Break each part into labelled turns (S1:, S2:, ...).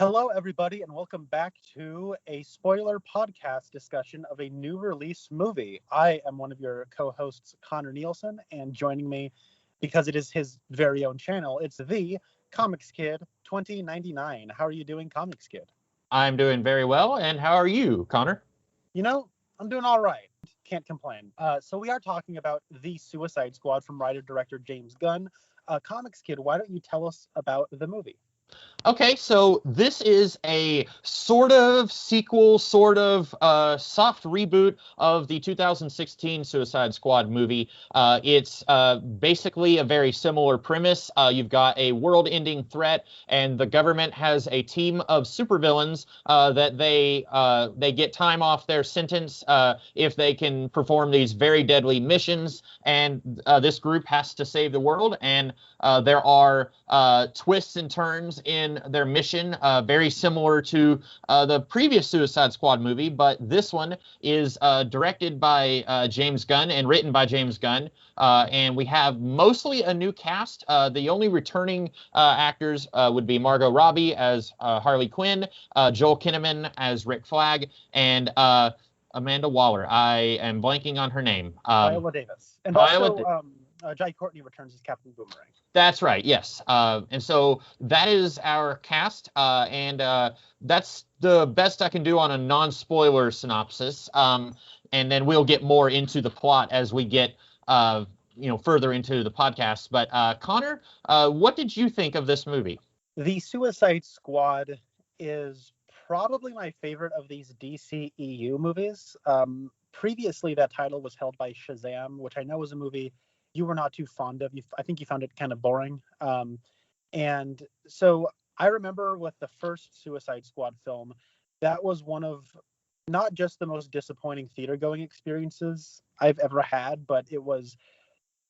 S1: Hello, everybody, and welcome back to a spoiler podcast discussion of a new release movie. I am one of your co-hosts, Connor Nielsen, and joining me, because it is his very own channel, it's the Comics Kid 2099. How are you doing, Comics Kid?
S2: I'm doing very well, and how are you, Connor?
S1: You know, I'm doing all right. Can't complain. So we are talking about The Suicide Squad from writer-director James Gunn. Comics Kid, why don't you tell us about the movie?
S2: Okay, so this is a sort of sequel, sort of soft reboot of the 2016 Suicide Squad movie. It's basically a very similar premise. You've got a world-ending threat, and the government has a team of supervillains that they get time off their sentence if they can perform these very deadly missions. And this group has to save the world, and there are twists and turns in their mission, very similar to the previous Suicide Squad movie, but this one is directed by James Gunn and written by James Gunn. And we have mostly a new cast. The only returning actors would be Margot Robbie as Harley Quinn, Joel Kinnaman as Rick Flag, and Amanda Waller. I am blanking on her name.
S1: Viola Davis. And also, Jai Courtney returns as Captain Boomerang.
S2: That's right, yes. And so that is our cast, and that's the best I can do on a non-spoiler synopsis. And then we'll get more into the plot as we get further into the podcast. But Connor, what did you think of this movie?
S1: The Suicide Squad is probably my favorite of these DCEU movies. Previously, that title was held by Shazam, which I know was a movie you were not too fond of. I think you found it kind of boring. And so I remember with the first Suicide Squad film, that was one of not just the most disappointing theater-going experiences I've ever had, but it was,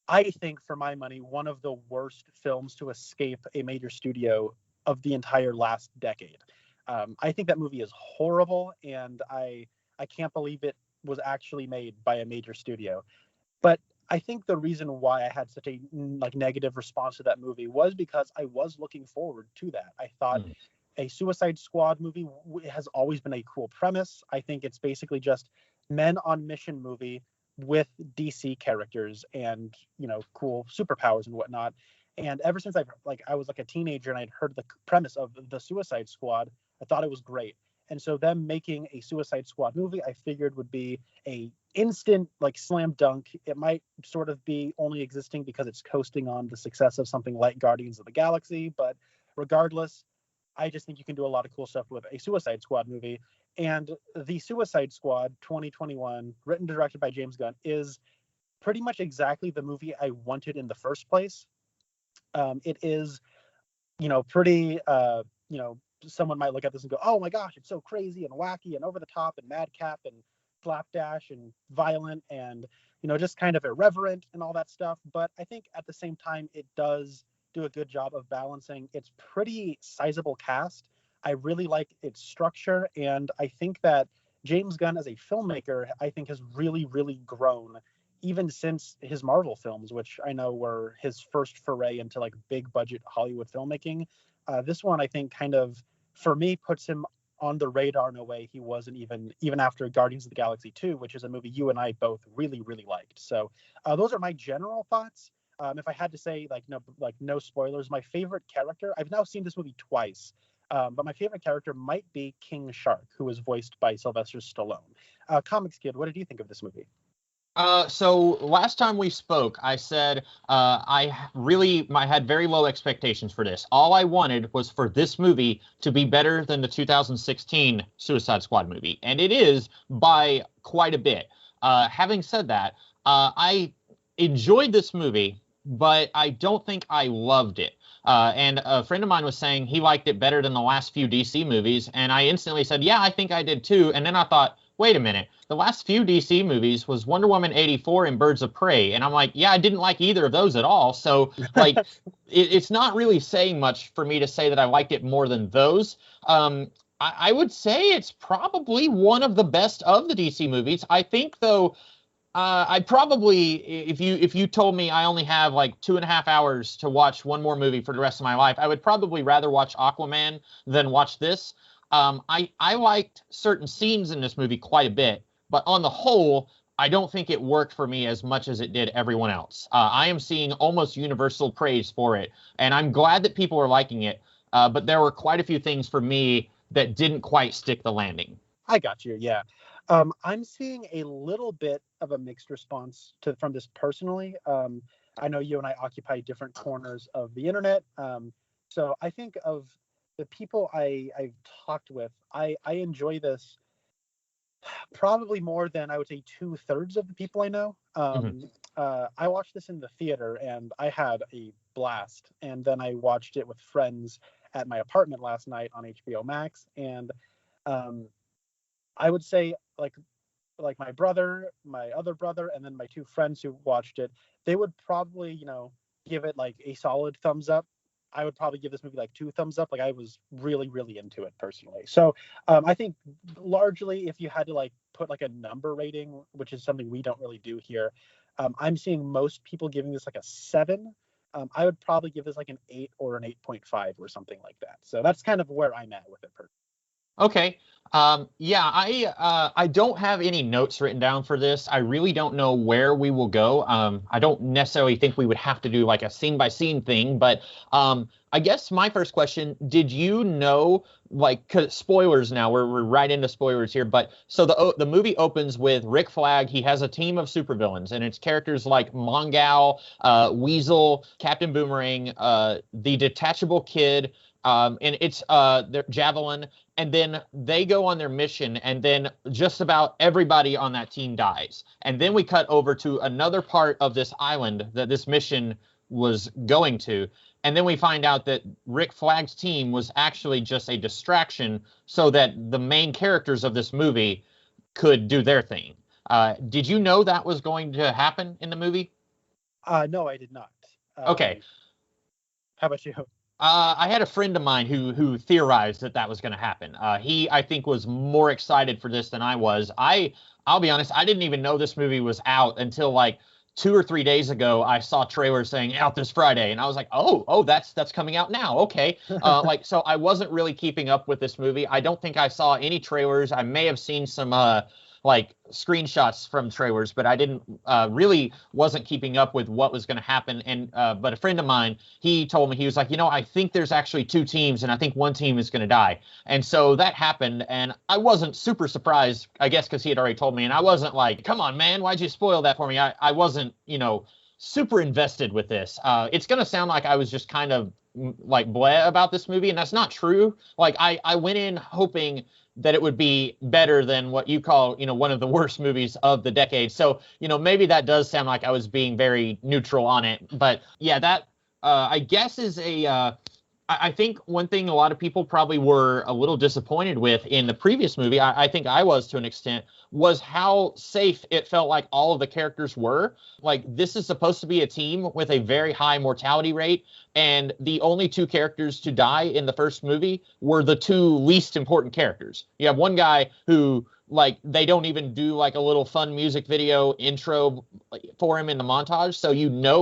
S1: I think, for my money, one of the worst films to escape a major studio of the entire last decade. I think that movie is horrible, and I can't believe it was actually made by a major studio. But I think the reason why I had such a negative response to that movie was because I was looking forward to that. I thought a Suicide Squad movie has always been a cool premise. I think it's basically just men on mission movie with DC characters and, cool superpowers and whatnot. And ever since I was like a teenager and I'd heard the premise of the Suicide Squad, I thought it was great. And so them making a Suicide Squad movie, I figured would be a instant slam dunk. It might sort of be only existing because it's coasting on the success of something like Guardians of the Galaxy. But regardless, I just think you can do a lot of cool stuff with a Suicide Squad movie. And the Suicide Squad 2021, written and directed by James Gunn, is pretty much exactly the movie I wanted in the first place. It is, pretty, someone might look at this and go, oh my gosh, it's so crazy and wacky and over the top and madcap and slapdash and violent and, just kind of irreverent and all that stuff. But I think at the same time, it does do a good job of balancing its pretty sizable cast. I really like its structure. And I think that James Gunn as a filmmaker, I think has really, really grown even since his Marvel films, which I know were his first foray into big budget Hollywood filmmaking. This one, I think, kind of, for me, puts him on the radar in a way he wasn't even after Guardians of the Galaxy 2, which is a movie you and I both really, really liked. So those are my general thoughts. If I had to say, no spoilers, my favorite character, I've now seen this movie twice, but my favorite character might be King Shark, who is voiced by Sylvester Stallone. Comics Kid, what did you think of this movie?
S2: So last time we spoke, I said I had very low expectations for this. All I wanted was for this movie to be better than the 2016 Suicide Squad movie, and it is by quite a bit. Having said that, I enjoyed this movie, but I don't think I loved it. And a friend of mine was saying he liked it better than the last few DC movies, and I instantly said, yeah, I think I did too. And then I thought, wait a minute, the last few DC movies was Wonder Woman 84 and Birds of Prey. And I'm like, yeah, I didn't like either of those at all. So, it's not really saying much for me to say that I liked it more than those. I would say it's probably one of the best of the DC movies. I think, though, I probably, if you told me I only have like 2.5 hours to watch one more movie for the rest of my life, I would probably rather watch Aquaman than watch this. I liked certain scenes in this movie quite a bit, but on the whole, I don't think it worked for me as much as it did everyone else. I am seeing almost universal praise for it, and I'm glad that people are liking it. But there were quite a few things for me that didn't quite stick the landing.
S1: I got you. Yeah. I'm seeing a little bit of a mixed response from this personally. I know you and I occupy different corners of the internet. So I think of the people I've talked with, I enjoy this probably more than I would say 2/3 of the people I know.
S2: Mhm.
S1: I watched this in the theater and I had a blast. And then I watched it with friends at my apartment last night on HBO Max. And um, I would say like my brother, my other brother, and then my two friends who watched it, they would probably, give it like a solid thumbs up. I would probably give this movie like two thumbs up. Like I was really, really into it personally. So I think largely, if you had to like put like a number rating, which is something we don't really do here, I'm seeing most people giving this like a 7. I would probably give this like an 8 or an 8.5 or something like that. So that's kind of where I'm at with it.
S2: Okay. Yeah, I don't have any notes written down for this. I really don't know where we will go. I don't necessarily think we would have to do like a scene by scene thing, but I guess my first question, did you know, like, 'cause spoilers now, we're right into spoilers here, but so the movie opens with Rick Flag. He has a team of supervillains, and it's characters like Mongal, Weasel, Captain Boomerang, the Detachable Kid, and it's Javelin, and then they go on their mission, and then just about everybody on that team dies. And then we cut over to another part of this island that this mission was going to, and then we find out that Rick Flag's team was actually just a distraction so that the main characters of this movie could do their thing. Did you know that was going to happen in the movie?
S1: No, I did not.
S2: Okay.
S1: How about you?
S2: I had a friend of mine who theorized that that was going to happen. He, I think, was more excited for this than I was. I'll be honest, I didn't even know this movie was out until like 2 or 3 days ago. I saw trailers saying out this Friday, and I was like, oh, that's coming out now. Okay, like so, I wasn't really keeping up with this movie. I don't think I saw any trailers. I may have seen some like screenshots from trailers, but I didn't really wasn't keeping up with what was going to happen. And but a friend of mine, he told me, he was like, I think there's actually two teams, and I think one team is going to die. And so that happened, and I wasn't super surprised, I guess, because he had already told me, and I wasn't like, come on, man, why'd you spoil that for me? I wasn't, super invested with this. It's going to sound like I was just kind of like bleh about this movie, and that's not true. Like I went in hoping that it would be better than what you call, one of the worst movies of the decade. So, maybe that does sound like I was being very neutral on it. But yeah, that I guess is I think one thing a lot of people probably were a little disappointed with in the previous movie, I think I was to an extent, was how safe it felt like all of the characters were. Like, this is supposed to be a team with a very high mortality rate, and the only two characters to die in the first movie were the two least important characters. You have one guy who, like, they don't even do like a little fun music video intro for him in the montage, so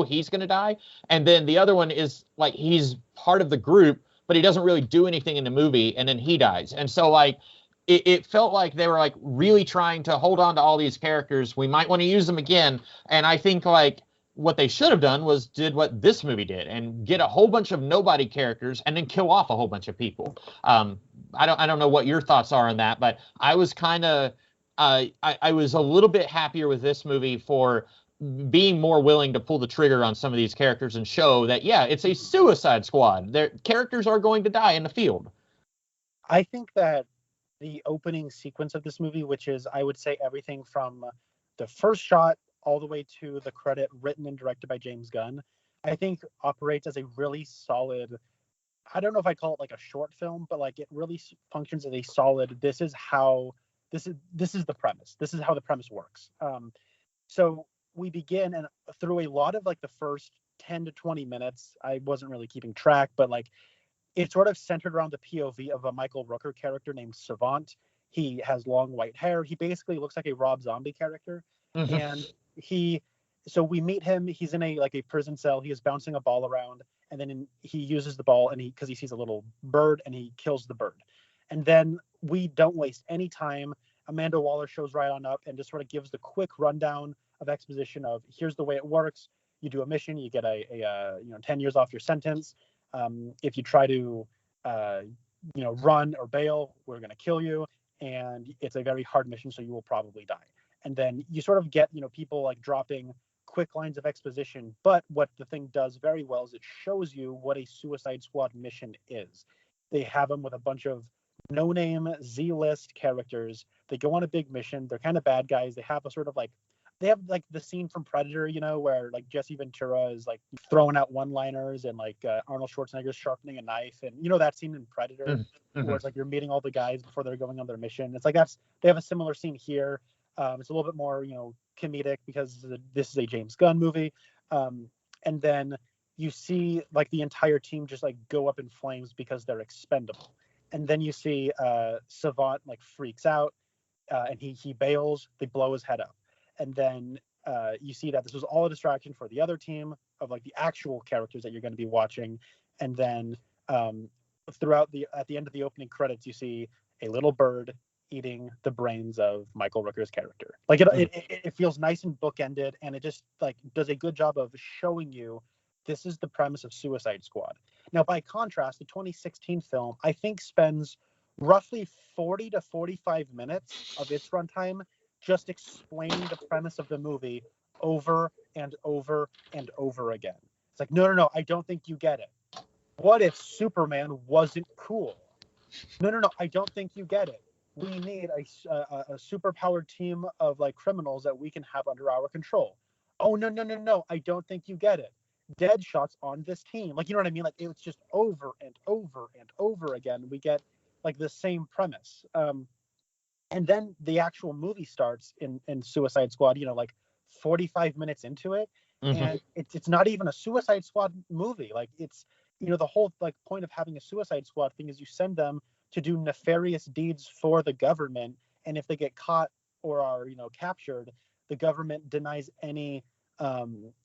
S2: he's going to die. And then the other one is like he's part of the group, but he doesn't really do anything in the movie, and then he dies. And so like it felt like they were like really trying to hold on to all these characters. We might want to use them again. And I think like what they should have done was did what this movie did and get a whole bunch of nobody characters and then kill off a whole bunch of people. I don't know what your thoughts are on that, but I was kind of I was a little bit happier with this movie for being more willing to pull the trigger on some of these characters and show that, yeah, it's a Suicide Squad. Their characters are going to die in the field.
S1: I think that the opening sequence of this movie, which is, I would say, everything from the first shot all the way to the credit written and directed by James Gunn, I think operates as a really solid. I don't know if I call it like a short film, but like it really functions as a solid. This is the premise. This is how the premise works. So we begin, and through a lot of like the first 10 to 20 minutes, I wasn't really keeping track, but like it's sort of centered around the POV of a Michael Rooker character named Savant. He has long white hair. He basically looks like a Rob Zombie character. And so we meet him. He's in a prison cell. He is bouncing a ball around, and then he uses the ball, and because he sees a little bird, and he kills the bird. And then we don't waste any time. Amanda Waller shows right on up and just sort of gives the quick rundown of exposition of here's the way it works. You do a mission, you get a 10 years off your sentence. If you try to run or bail, we're going to kill you, and it's a very hard mission, so you will probably die. And then you sort of get people like dropping quick lines of exposition, but what the thing does very well is it shows you what a Suicide Squad mission is. They have them with a bunch of no-name Z-list characters. They go on a big mission. They're kind of bad guys. They have the scene from Predator, where like Jesse Ventura is like throwing out one-liners, and like Arnold Schwarzenegger's sharpening a knife, and that scene in Predator where it's like you're meeting all the guys before they're going on their mission. It's like they have a similar scene here. It's a little bit more comedic because this is a James Gunn movie, and then you see like the entire team just like go up in flames because they're expendable. And then you see Savant like freaks out, and he bails. They blow his head up, and then you see that this was all a distraction for the other team of like the actual characters that you're going to be watching. And then at the end of the opening credits, you see a little bird eating the brains of Michael Rooker's character. Like it feels nice and bookended, and it just like does a good job of showing you this is the premise of Suicide Squad. Now, by contrast, the 2016 film, I think, spends roughly 40 to 45 minutes of its runtime just explaining the premise of the movie over and over and over again. It's like, no, I don't think you get it. What if Superman wasn't cool? No, I don't think you get it. We need a superpowered team of like criminals that we can have under our control. Oh, no, I don't think you get it. Deadshot's on this team. Like, you know what I mean? Like, it's just over and over and over again. We get like the same premise. And then the actual movie starts in Suicide Squad, like 45 minutes into it. And it's not even a Suicide Squad movie. Like, it's, the whole like point of having a Suicide Squad thing is you send them to do nefarious deeds for the government. And if they get caught or are, captured, the government denies any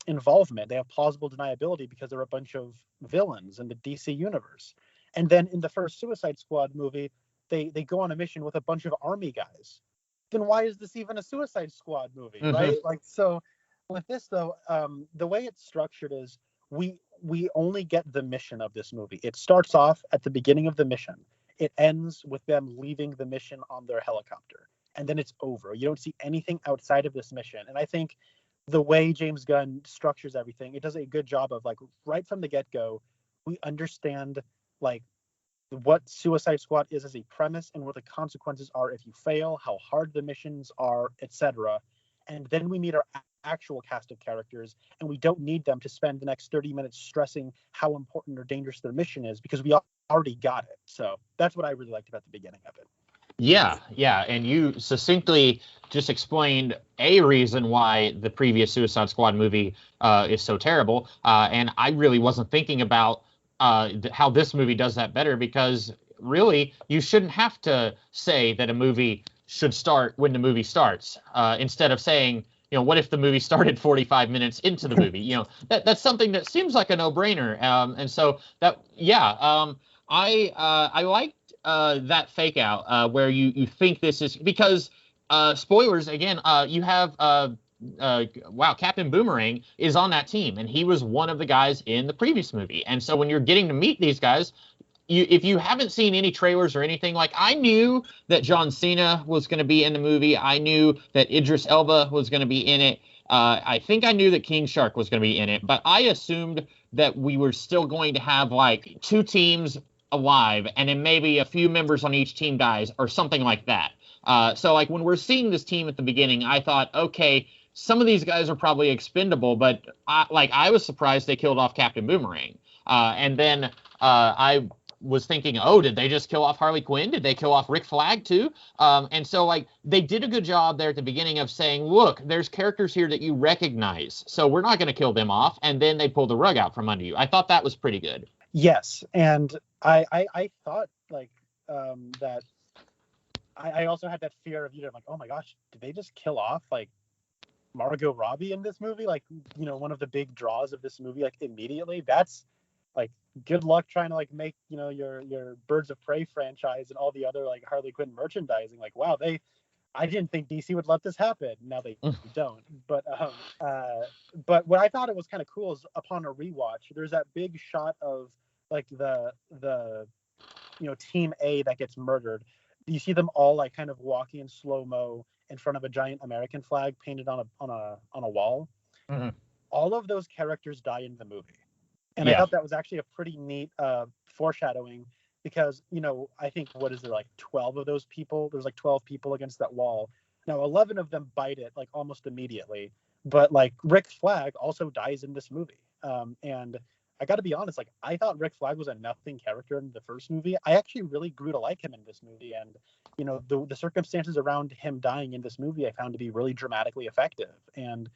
S1: involvement. They have plausible deniability because they're a bunch of villains in the DC universe. And then in the first Suicide Squad movie, they go on a mission with a bunch of army guys. Then why is this even a Suicide Squad movie, right? Like, so with this though, the way it's structured is we only get the mission of this movie. It starts off at the beginning of the mission. It ends with them leaving the mission on their helicopter, and then it's over. You don't see anything outside of this mission. And I think the way James Gunn structures everything, it does a good job of like right from the get-go, we understand like what Suicide Squad is as a premise and what the consequences are if you fail, how hard the missions are, etc. And then we meet our actual cast of characters, and we don't need them to spend the next 30 minutes stressing how important or dangerous their mission is because we already got it. So that's what I really liked about the beginning of it.
S2: Yeah, and you succinctly just explained a reason why the previous Suicide Squad movie is so terrible, and I really wasn't thinking about how this movie does that better, because really you shouldn't have to say that a movie should start when the movie starts, instead of saying, what if the movie started 45 minutes into the movie? That's something that seems like a no-brainer, and so that, I liked that fake out where you think this is because spoilers again. You have Captain Boomerang is on that team, and he was one of the guys in the previous movie. And so when you're getting to meet these guys, if you haven't seen any trailers or anything, like I knew that John Cena was going to be in the movie. I knew that Idris Elba was going to be in it. I think I knew that King Shark was going to be in it, but I assumed that we were still going to have like two teams alive, and then maybe a few members on each team dies or something like that. So like when we're seeing this team at the beginning, I thought, okay, some of these guys are probably expendable, but I was surprised they killed off Captain Boomerang. And then I was thinking, oh, did they just kill off Harley Quinn? Did they kill off Rick Flag too? And so like they did a good job there at the beginning of saying, look, there's characters here that you recognize, so we're not going to kill them off. And then they pulled the rug out from under you. I thought that was pretty good.
S1: Yes, and I thought like that. I also had that fear of like, oh my gosh, did they just kill off like Margot Robbie in this movie, like, one of the big draws of this movie, like, immediately. That's like, good luck trying to like make, your Birds of Prey franchise and all the other like Harley Quinn merchandising. Like, wow, I didn't think DC would let this happen. Now they don't. But what I thought it was kind of cool is upon a rewatch, there's that big shot of like the Team A that gets murdered. You see them all like kind of walking in slow mo in front of a giant American flag painted on a wall.
S2: Mm-hmm.
S1: All of those characters die in the movie, and
S2: Yeah.
S1: I thought that was actually a pretty neat foreshadowing, because I think, what is there, like 12 of those people? There's like 12 people against that wall. Now 11 of them bite it like almost immediately, but like Rick Flag also dies in this movie. And I got to be honest, like, I thought Rick Flag was a nothing character in the first movie. I actually really grew to like him in this movie, and the circumstances around him dying in this movie I found to be really dramatically effective. And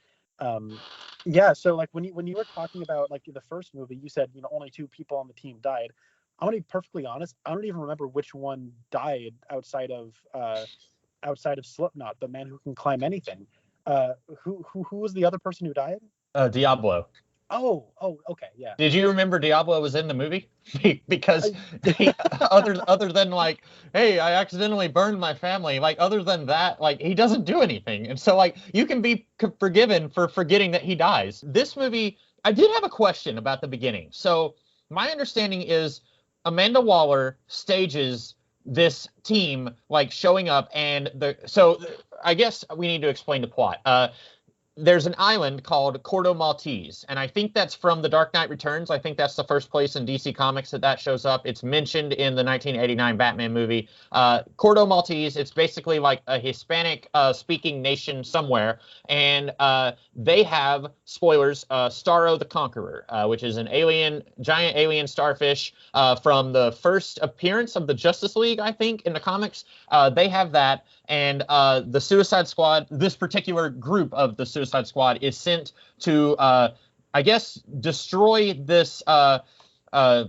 S1: yeah, so like when you were talking about like the first movie, you said only 2 people on the team died. I'm gonna be perfectly honest, I don't even remember which one died outside of Slipknot, the man who can climb anything. Who was the other person who died?
S2: Diablo.
S1: Oh, okay, yeah.
S2: Did you remember Diablo was in the movie? Because other than like, hey, I accidentally burned my family, like, other than that, like, he doesn't do anything. And so, like, you can be forgiven for forgetting that he dies. This movie, I did have a question about the beginning. So my understanding is Amanda Waller stages this team like showing up, and so I guess we need to explain the plot. There's an island called Cordo Maltese, and I think that's from The Dark Knight Returns. I think that's the first place in DC Comics that shows up. It's mentioned in the 1989 Batman movie. Cordo Maltese, it's basically like a Hispanic-speaking nation somewhere, and they have, spoilers, Starro the Conqueror, which is an giant alien starfish from the first appearance of the Justice League, I think, in the comics. They have that, and the Suicide Squad, this particular group of the Suicide Squad, is sent to, I guess, destroy this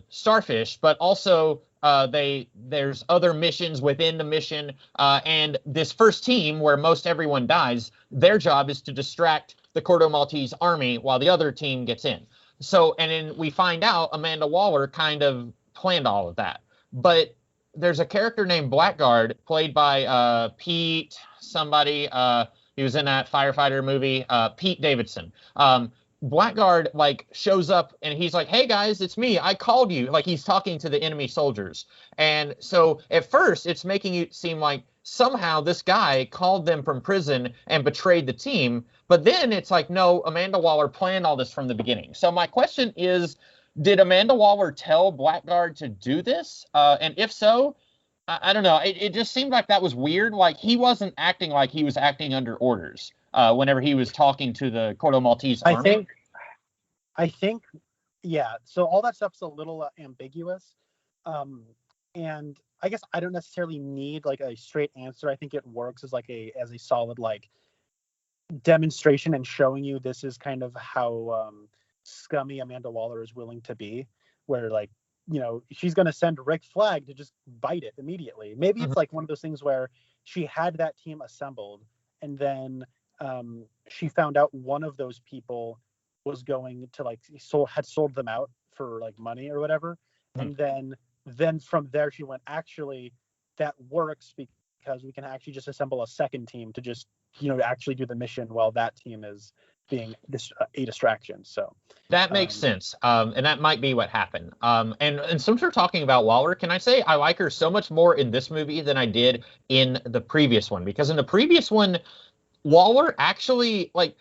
S2: starfish, but also there's other missions within the mission, and this first team, where most everyone dies, their job is to distract the Cordo Maltese army while the other team gets in. So, and then we find out Amanda Waller kind of planned all of that. But there's a character named Blackguard, played by Pete somebody. He was in that firefighter movie, Pete Davidson. Blackguard like shows up and he's like, "Hey guys, it's me. I called you." Like, he's talking to the enemy soldiers. And so at first it's making it seem like somehow this guy called them from prison and betrayed the team. But then it's like, no, Amanda Waller planned all this from the beginning. So my question is, did Amanda Waller tell Blackguard to do this? And if so, I don't know. It just seemed like that was weird. Like, he wasn't acting like he was acting under orders whenever he was talking to the Cordo Maltese army.
S1: I think, yeah. So all that stuff's a little ambiguous. And I guess I don't necessarily need like a straight answer. I think it works as a solid like demonstration and showing you this is kind of how scummy Amanda Waller is willing to be, where like, she's going to send Rick Flag to just bite it immediately. Maybe it's like one of those things where she had that team assembled, and then she found out one of those people was going to like had sold them out for like money or whatever. And then from there she went, actually that works because we can actually just assemble a second team to just actually do the mission while that team is being a distraction. So
S2: that makes sense, and that might be what happened. And since we're talking about Waller, can I say I like her so much more in this movie than I did in the previous one? Because in the previous one, Waller actually, like,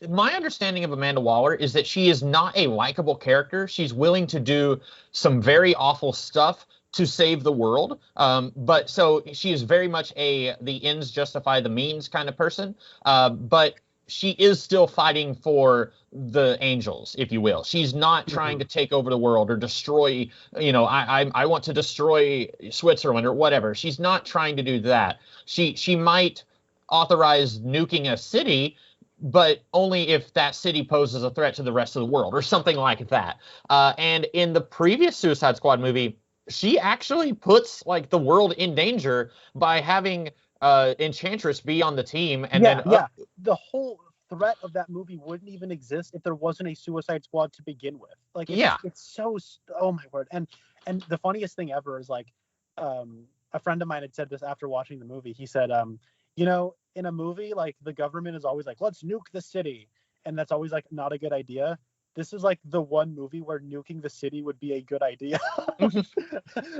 S2: my understanding of Amanda Waller is that she is not a likable character. She's willing to do some very awful stuff to save the world. But so she is very much the ends justify the means kind of person. But she is still fighting for the angels, if you will. She's not trying to take over the world or destroy, I want to destroy Switzerland or whatever. She's not trying to do that. She might authorize nuking a city, but only if that city poses a threat to the rest of the world or something like that. And in the previous Suicide Squad movie, she actually puts like the world in danger by having Enchantress be on the team. And
S1: the whole threat of that movie wouldn't even exist if there wasn't a Suicide Squad to begin with. Like
S2: Yeah.
S1: it's so, oh my word. And the funniest thing ever is like, a friend of mine had said this after watching the movie. He said, you know, in a movie, like the government is always like, let's nuke the city, and that's always like not a good idea. This is like the one movie where nuking the city would be a good idea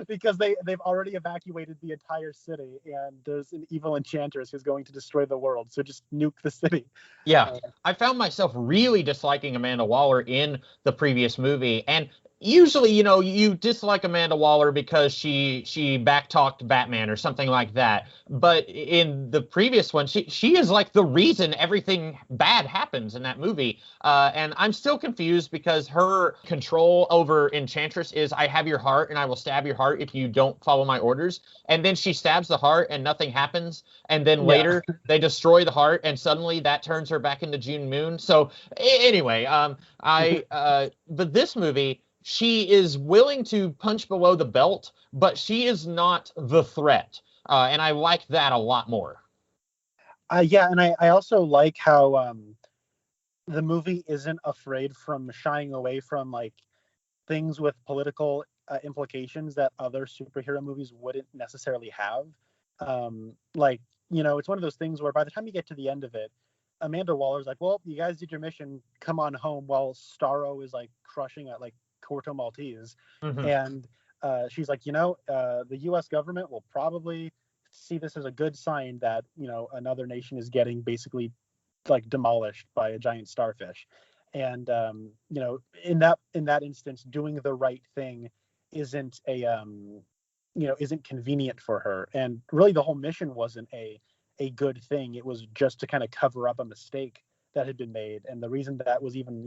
S1: because they've already evacuated the entire city, and there's an evil enchantress who's going to destroy the world. So just nuke the city.
S2: Yeah, I found myself really disliking Amanda Waller in the previous movie, and usually, you dislike Amanda Waller because she backtalked Batman or something like that. But in the previous one, she is like the reason everything bad happens in that movie. And I'm still confused because her control over Enchantress is, I have your heart and I will stab your heart if you don't follow my orders. And then she stabs the heart and nothing happens. And then later they destroy the heart and suddenly that turns her back into June Moon. So anyway, but this movie, she is willing to punch below the belt, but she is not the threat. And I like that a lot more.
S1: Yeah, and I also like how the movie isn't afraid from shying away from like things with political implications that other superhero movies wouldn't necessarily have. Like, it's one of those things where by the time you get to the end of it, Amanda Waller's like, well, you guys did your mission, come on home, while Starro is like crushing at like Corto Maltese.
S2: Mm-hmm.
S1: And she's like, the US government will probably see this as a good sign that, another nation is getting basically like demolished by a giant starfish. And in that instance, doing the right thing isn't isn't convenient for her. And really the whole mission wasn't a good thing. It was just to kind of cover up a mistake that had been made. And the reason that was even,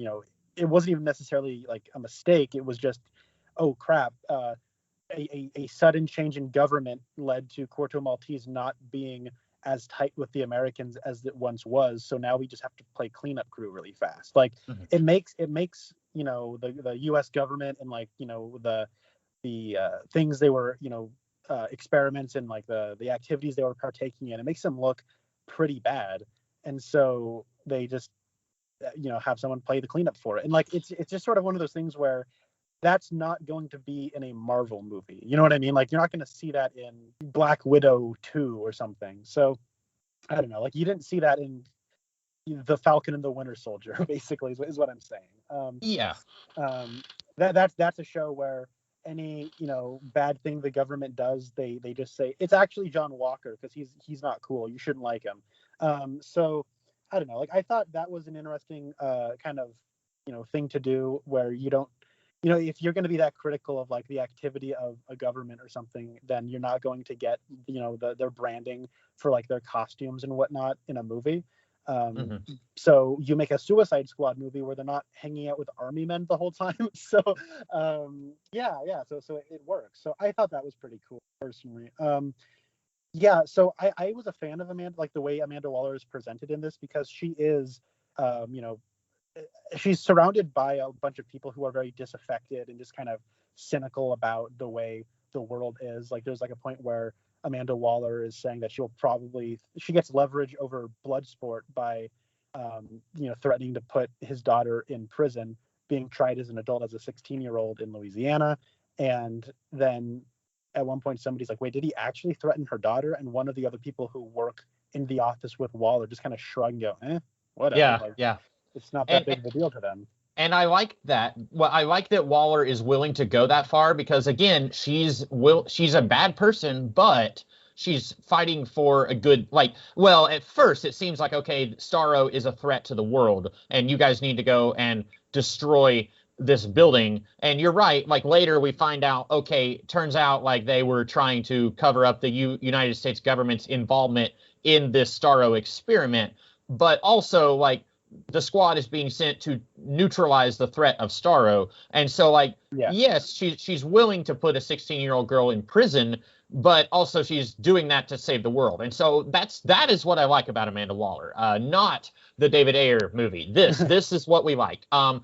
S1: it wasn't even necessarily like a mistake. It was just, oh crap, a sudden change in government led to Corto Maltese not being as tight with the Americans as it once was. So now we just have to play cleanup crew really fast. Like it makes the U.S. government and like the things they were experiments and like the activities they were partaking in. It makes them look pretty bad, and so they just have someone play the cleanup for it. And like it's just sort of one of those things where that's not going to be in a Marvel movie. You know what I mean? Like you're not going to see that in Black Widow 2 or something. So I don't know. Like you didn't see that in The Falcon and the Winter Soldier, basically, is what I'm saying. That's a show where any bad thing the government does, they just say it's actually John Walker because he's not cool. You shouldn't like him. So I don't know. Like I thought that was an interesting kind of thing to do where you don't. If you're going to be that critical of like the activity of a government or something, then you're not going to get, their branding for like their costumes and whatnot in a movie. So you make a Suicide Squad movie where they're not hanging out with army men the whole time. So so it works. So I thought that was pretty cool personally. So I was a fan of Amanda, like the way Amanda Waller is presented in this, because she is, she's surrounded by a bunch of people who are very disaffected and just kind of cynical about the way the world is. Like there's like a point where Amanda Waller is saying that she gets leverage over Bloodsport by threatening to put his daughter in prison, being tried as an adult as a 16-year-old in Louisiana. And then at one point somebody's like, wait, did he actually threaten her daughter? And one of the other people who work in the office with Waller just kind of shrug and go, whatever.
S2: Yeah.
S1: It's not that big of a deal to them.
S2: And I like that. Well, I like that Waller is willing to go that far because, again, she's a bad person, but she's fighting for a good, at first it seems like, okay, Starro is a threat to the world and you guys need to go and destroy this building. And you're right. Like later we find out, okay, turns out like they were trying to cover up the United States government's involvement in this Starro experiment. But also like, the squad is being sent to neutralize the threat of Starro. And so, like, yes, she's willing to put a 16-year-old girl in prison, but also she's doing that to save the world. And so that is what I like about Amanda Waller, not the David Ayer movie. This is what we like.
S1: But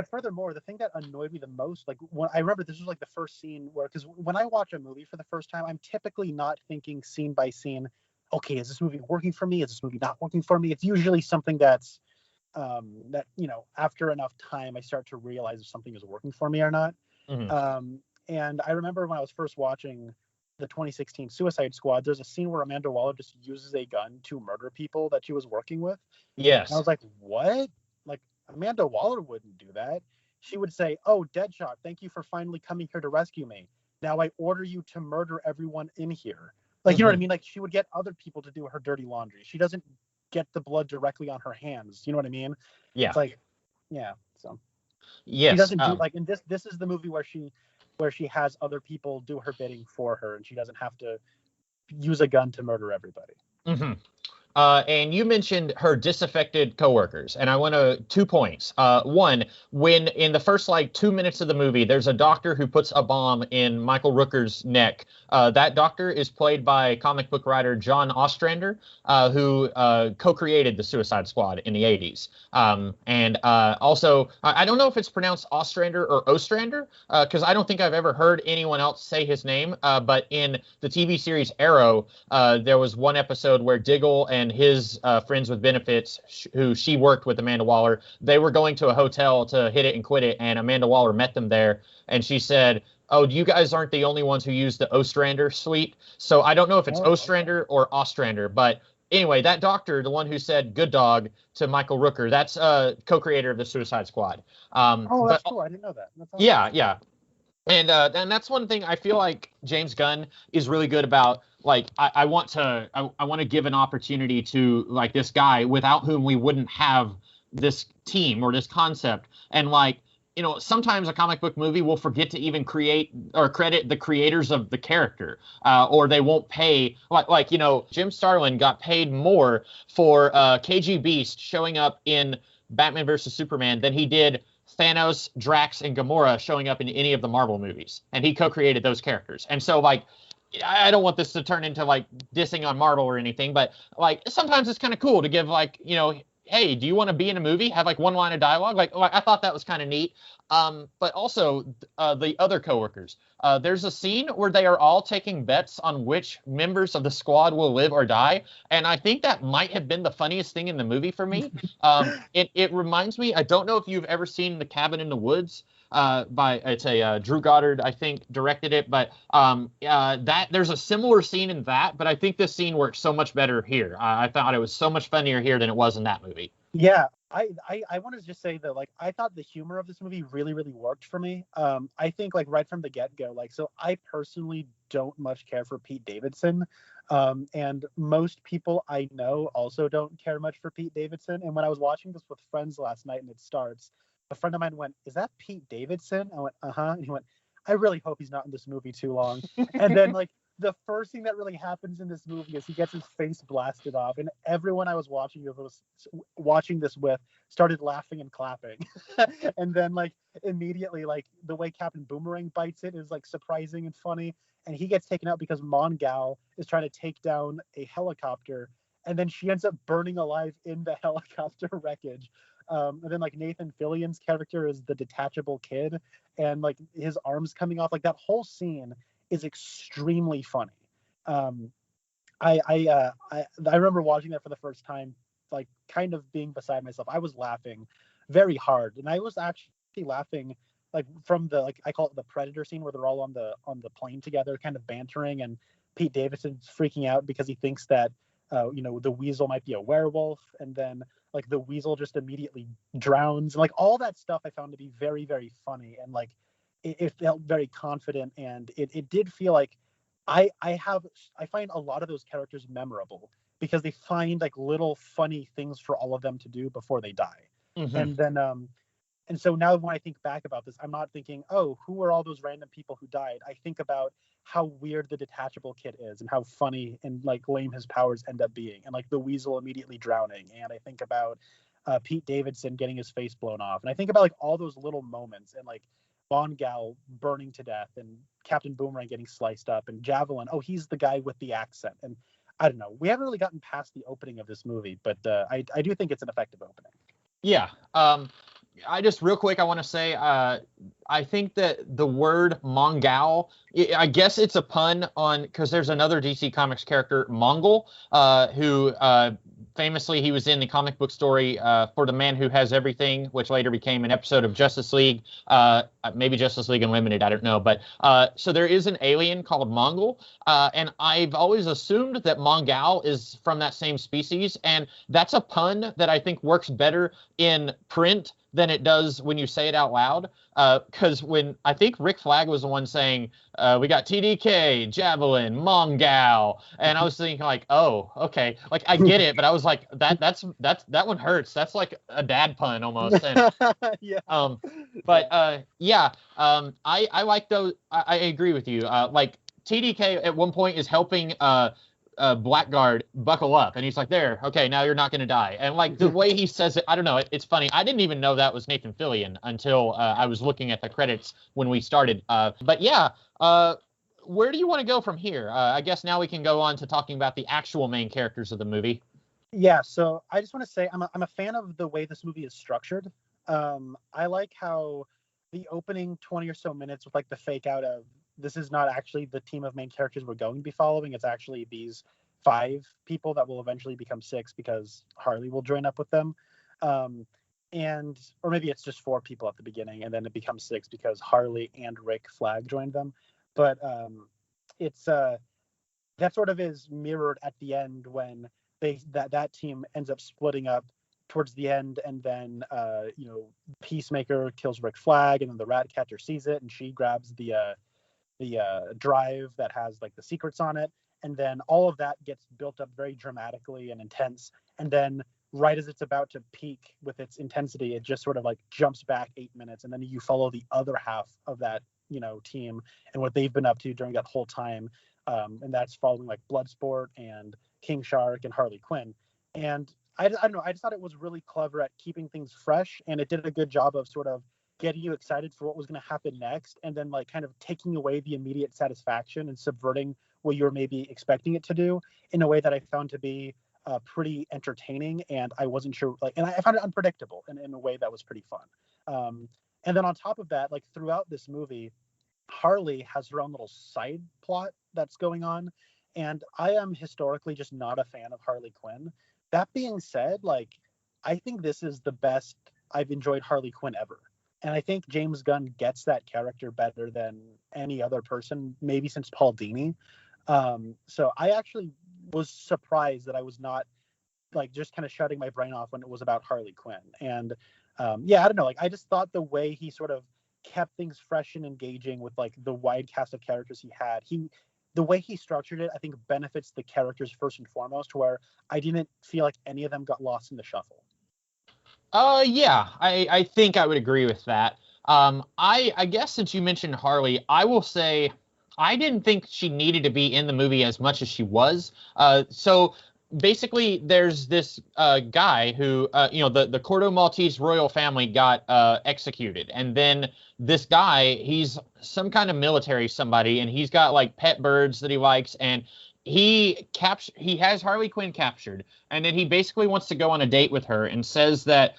S1: furthermore, the thing that annoyed me the most, like when I remember this was like the first scene where, because when I watch a movie for the first time, I'm typically not thinking scene by scene okay, is this movie working for me? Is this movie not working for me? It's usually something that's that, after enough time, I start to realize if something is working for me or not.
S2: Hmm.
S1: Um, and I remember when I was first watching the 2016 Suicide Squad, there's a scene where Amanda Waller just uses a gun to murder people that she was working with. And I
S2: Yes.
S1: was like, what? Like, Amanda Waller wouldn't do that. She would say, oh, Deadshot, thank you for finally coming here to rescue me. Now I order you to murder everyone in here. Like, you know what I
S2: Hmm.
S1: mean? Like, she would get other people to do her dirty laundry. She doesn't get the blood directly on her hands. You know what I mean?
S2: Yeah.
S1: It's like, yeah. So she
S2: Yes.
S1: doesn't do like, and this is the movie where she has other people do her bidding for her, and she doesn't have to use a gun to murder everybody.
S2: Mhm. And you mentioned her disaffected coworkers, and I want to 2 points. One, when in the first like 2 minutes of the movie, there's a doctor who puts a bomb in Michael Rooker's neck. That doctor is played by comic book writer John Ostrander, who co-created the Suicide Squad in the '80s. And also, I don't know if it's pronounced Ostrander or Ostrander, because I don't think I've ever heard anyone else say his name. But in the TV series Arrow, there was one episode where Diggle and his friends with benefits, who she worked with Amanda Waller, they were going to a hotel to hit it and quit it, and Amanda Waller met them there, and she said, "Oh, you guys aren't the only ones who use the Ostrander suite." So I don't know if it's
S1: Oh, okay.
S2: Ostrander or Ostrander, but anyway, that doctor, the one who said "good dog" to Michael Rooker, that's co-creator of the Suicide Squad.
S1: Oh,
S2: But
S1: that's cool. I didn't know that. That's
S2: yeah,
S1: awesome.
S2: yeah, and that's one thing I feel like James Gunn is really good about. Like I want to I want to give an opportunity to like this guy without whom we wouldn't have this team or this concept. And like, sometimes a comic book movie will forget to even create or credit the creators of the character, or they won't pay. Like Jim Starlin got paid more for KG Beast showing up in Batman versus Superman than he did Thanos, Drax, and Gamora showing up in any of the Marvel movies, and he co-created those characters. And so, like, I don't want this to turn into like dissing on Marvel or anything, but like sometimes it's kind of cool to give like hey, do you want to be in a movie? Have like one line of dialogue. Like I thought that was kind of neat. But also the other coworkers. There's a scene where they are all taking bets on which members of the squad will live or die, and I think that might have been the funniest thing in the movie for me. It reminds me. I don't know if you've ever seen The Cabin in the Woods. By it's a Drew Goddard, I think, directed it, but that there's a similar scene in that, but I think this scene works so much better here. I thought it was so much funnier here than it was in that movie.
S1: Yeah, I want to just say that like I thought the humor of this movie really really worked for me. I think like right from the get go, like so I personally don't much care for Pete Davidson, and most people I know also don't care much for Pete Davidson. And when I was watching this with friends last night and it starts, a friend of mine went, "Is that Pete Davidson?" I went, "Uh huh," and he went, "I really hope he's not in this movie too long." And then like the first thing that really happens in this movie is he gets his face blasted off, and everyone I was watching this with started laughing and clapping. And then like immediately, like the way Captain Boomerang bites it is like surprising and funny, and he gets taken out because Mongal is trying to take down a helicopter, and then she ends up burning alive in the helicopter wreckage. And then like Nathan Fillion's character is the detachable kid, and like his arms coming off, like that whole scene is extremely funny. Um, I remember watching that for the first time, like kind of being beside myself. I was laughing very hard, and I was actually laughing like from the like I call it the Predator scene where they're all on the plane together, kind of bantering, and Pete Davidson's freaking out because he thinks that the weasel might be a werewolf, and then like the weasel just immediately drowns, and like all that stuff I found to be very very funny, and like it felt very confident, and it did feel like I find a lot of those characters memorable because they find like little funny things for all of them to do before they die.
S2: Hmm.
S1: And then and so now when I think back about this, I'm not thinking, oh, who are all those random people who died? I think about how weird the detachable kid is and how funny and like lame his powers end up being, and like the weasel immediately drowning. And I think about Pete Davidson getting his face blown off, and I think about like all those little moments, and like Von Gal burning to death, and Captain Boomerang getting sliced up, and Javelin. Oh, he's the guy with the accent. And I don't know. We haven't really gotten past the opening of this movie, but I do think it's an effective opening.
S2: Yeah. I just real quick, I want to say, I think that the word Mongal, I guess it's a pun on because there's another DC Comics character, Mongol, who famously he was in the comic book story for the Man Who Has Everything, which later became an episode of Justice League, maybe Justice League Unlimited, I don't know. But so there is an alien called Mongol, and I've always assumed that Mongal is from that same species, and that's a pun that I think works better in print than it does when you say it out loud. Because when I think Rick Flag was the one saying, we got TDK, Javelin, Mongal, and I was thinking like, oh, okay, like I get it, but I was like, that one hurts. That's like a dad pun almost. And
S1: Yeah.
S2: I like those. I agree with you. Like TDK at one point is helping Blackguard buckle up, and he's like, there, okay, now you're not going to die. And like the way he says it, I don't know, it's funny. I didn't even know that was Nathan Fillion until I was looking at the credits when we started. But yeah, where do you want to go from here? I guess now we can go on to talking about the actual main characters of the movie.
S1: Yeah, so I just want to say I'm a fan of the way this movie is structured. I like how the opening 20 or so minutes with like the fake out of this is not actually the team of main characters we're going to be following. It's actually these 5 people that will eventually become 6 because Harley will join up with them. And or maybe it's just 4 people at the beginning and then it becomes 6 because Harley and Rick Flag joined them. But it's that sort of is mirrored at the end when that team ends up splitting up towards the end, and then Peacemaker kills Rick Flag, and then the Ratcatcher sees it, and she grabs the drive that has like the secrets on it, and then all of that gets built up very dramatically and intense, and then right as it's about to peak with its intensity, it just sort of like jumps back 8 minutes, and then you follow the other half of that team and what they've been up to during that whole time, and that's following like Bloodsport and King Shark and Harley Quinn. And I don't know, I just thought it was really clever at keeping things fresh, and it did a good job of sort of getting you excited for what was going to happen next, and then like kind of taking away the immediate satisfaction and subverting what you were maybe expecting it to do in a way that I found to be pretty entertaining, and I wasn't sure, like, and I found it unpredictable in a way that was pretty fun. And then on top of that, like throughout this movie, Harley has her own little side plot that's going on, and I am historically just not a fan of Harley Quinn. That being said, like, I think this is the best I've enjoyed Harley Quinn ever. And I think James Gunn gets that character better than any other person, maybe since Paul Dini. So I actually was surprised that I was not like just kind of shutting my brain off when it was about Harley Quinn. And I don't know, like I just thought the way he sort of kept things fresh and engaging with like the wide cast of characters he had, the way he structured it, I think benefits the characters first and foremost, where I didn't feel like any of them got lost in the shuffle.
S2: Yeah, I think I would agree with that. I guess since you mentioned Harley, I will say I didn't think she needed to be in the movie as much as she was. So basically, there's this guy who, the Cordo Maltese royal family got executed, and then this guy, he's some kind of military somebody, and he's got like pet birds that he likes, and he has Harley Quinn captured, and then he basically wants to go on a date with her and says that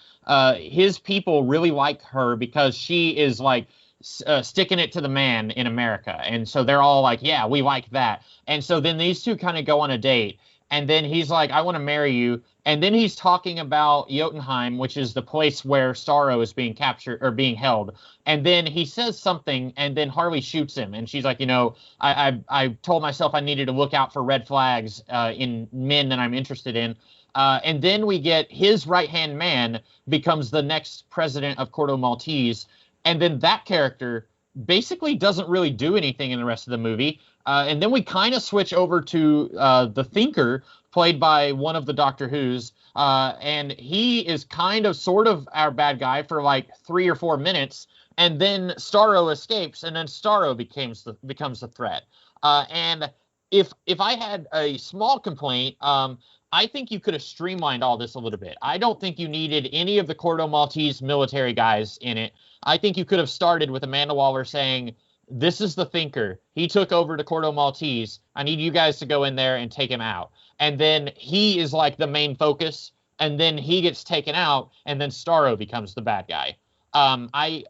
S2: his people really like her because she is like sticking it to the man in America. And so they're all like, yeah, we like that. And so then these two kind of go on a date. And then he's like, I want to marry you. And then he's talking about Jotunheim, which is the place where Starro is being captured or being held. And then he says something, and then Harley shoots him. And she's like, I told myself I needed to look out for red flags in men that I'm interested in. And then we get his right-hand man becomes the next president of Cordo Maltese. And then that character basically doesn't really do anything in the rest of the movie. And then we kind of switch over to the Thinker, played by one of the Doctor Who's. And he is kind of sort of our bad guy for like 3 or 4 minutes. And then Starro escapes, and then Starro becomes the threat. And if I had a small complaint, I think you could have streamlined all this a little bit. I don't think you needed any of the Cordo Maltese military guys in it. I think you could have started with Amanda Waller saying, this is the Thinker. He took over to Cordo Maltese. I need you guys to go in there and take him out. And then he is like the main focus, and then he gets taken out, and then Starro becomes the bad guy. I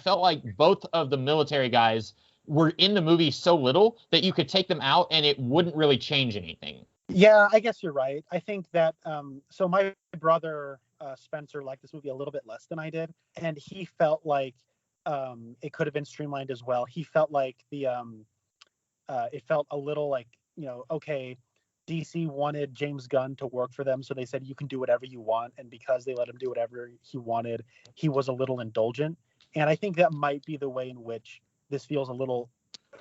S2: felt like both of the military guys were in the movie so little that you could take them out and it wouldn't really change anything.
S1: Yeah, I guess you're right. I think that so my brother Spencer liked this movie a little bit less than I did, and he felt like it could have been streamlined as well. He felt like the it felt a little like, okay, DC wanted James Gunn to work for them, so they said you can do whatever you want, and because they let him do whatever he wanted, he was a little indulgent. And I think that might be the way in which this feels a little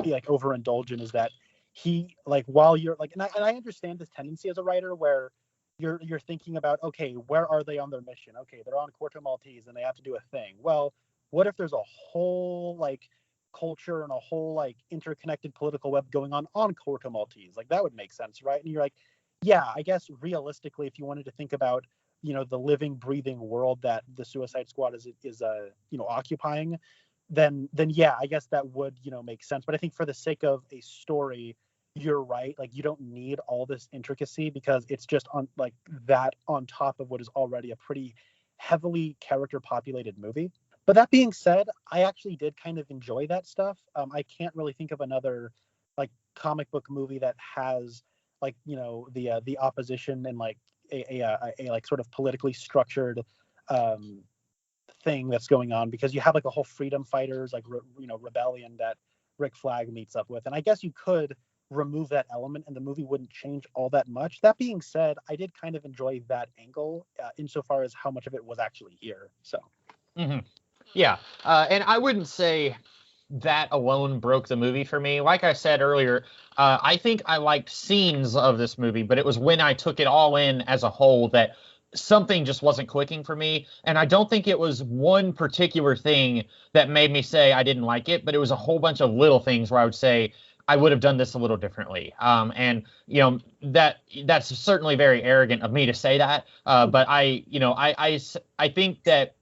S1: like overindulgent, is that he, like, while you're like, and I understand this tendency as a writer where you're thinking about, okay, where are they on their mission? Okay, they're on Corto Maltese and they have to do a thing. Well, what if there's a whole like culture and a whole like interconnected political web going on Corto Maltese? Like, that would make sense, right? And you're like, yeah, I guess realistically, if you wanted to think about, the living, breathing world that the Suicide Squad is occupying, then yeah, I guess that would, make sense. But I think for the sake of a story, you're right. Like, you don't need all this intricacy because it's just on like that on top of what is already a pretty heavily character populated movie. But that being said, I actually did kind of enjoy that stuff. I can't really think of another like comic book movie that has like, the opposition and like a like sort of politically structured um, thing that's going on, because you have like a whole freedom fighters like rebellion that Rick Flag meets up with, and I guess you could remove that element and the movie wouldn't change all that much. That being said, I did kind of enjoy that angle insofar as how much of it was actually here. So
S2: Mm-hmm. Yeah, and I wouldn't say that alone broke the movie for me. Like I said earlier, I think I liked scenes of this movie, but it was when I took it all in as a whole that something just wasn't clicking for me. And I don't think it was one particular thing that made me say I didn't like it, but it was a whole bunch of little things where I would say I would have done this a little differently. And that's certainly very arrogant of me to say that. But I think that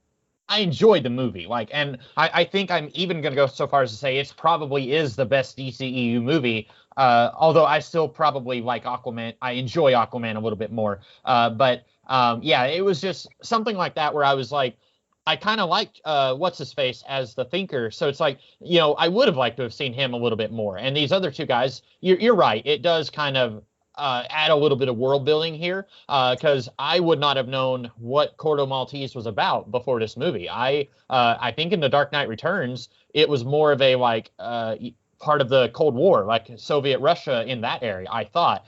S2: I enjoyed the movie, and I think I'm even going to go so far as to say it's probably is the best DCEU movie. Although I still probably like Aquaman. I enjoy Aquaman a little bit more. But yeah, it was just something like that where I was like, I kind of liked what's his face as the Thinker. So it's like, I would have liked to have seen him a little bit more. And these other two guys, you're right. It does kind of add a little bit of world building here, because I would not have known what Corto Maltese was about before this movie. I think in The Dark Knight Returns, it was more of a like part of the Cold War, like Soviet Russia in that area. I thought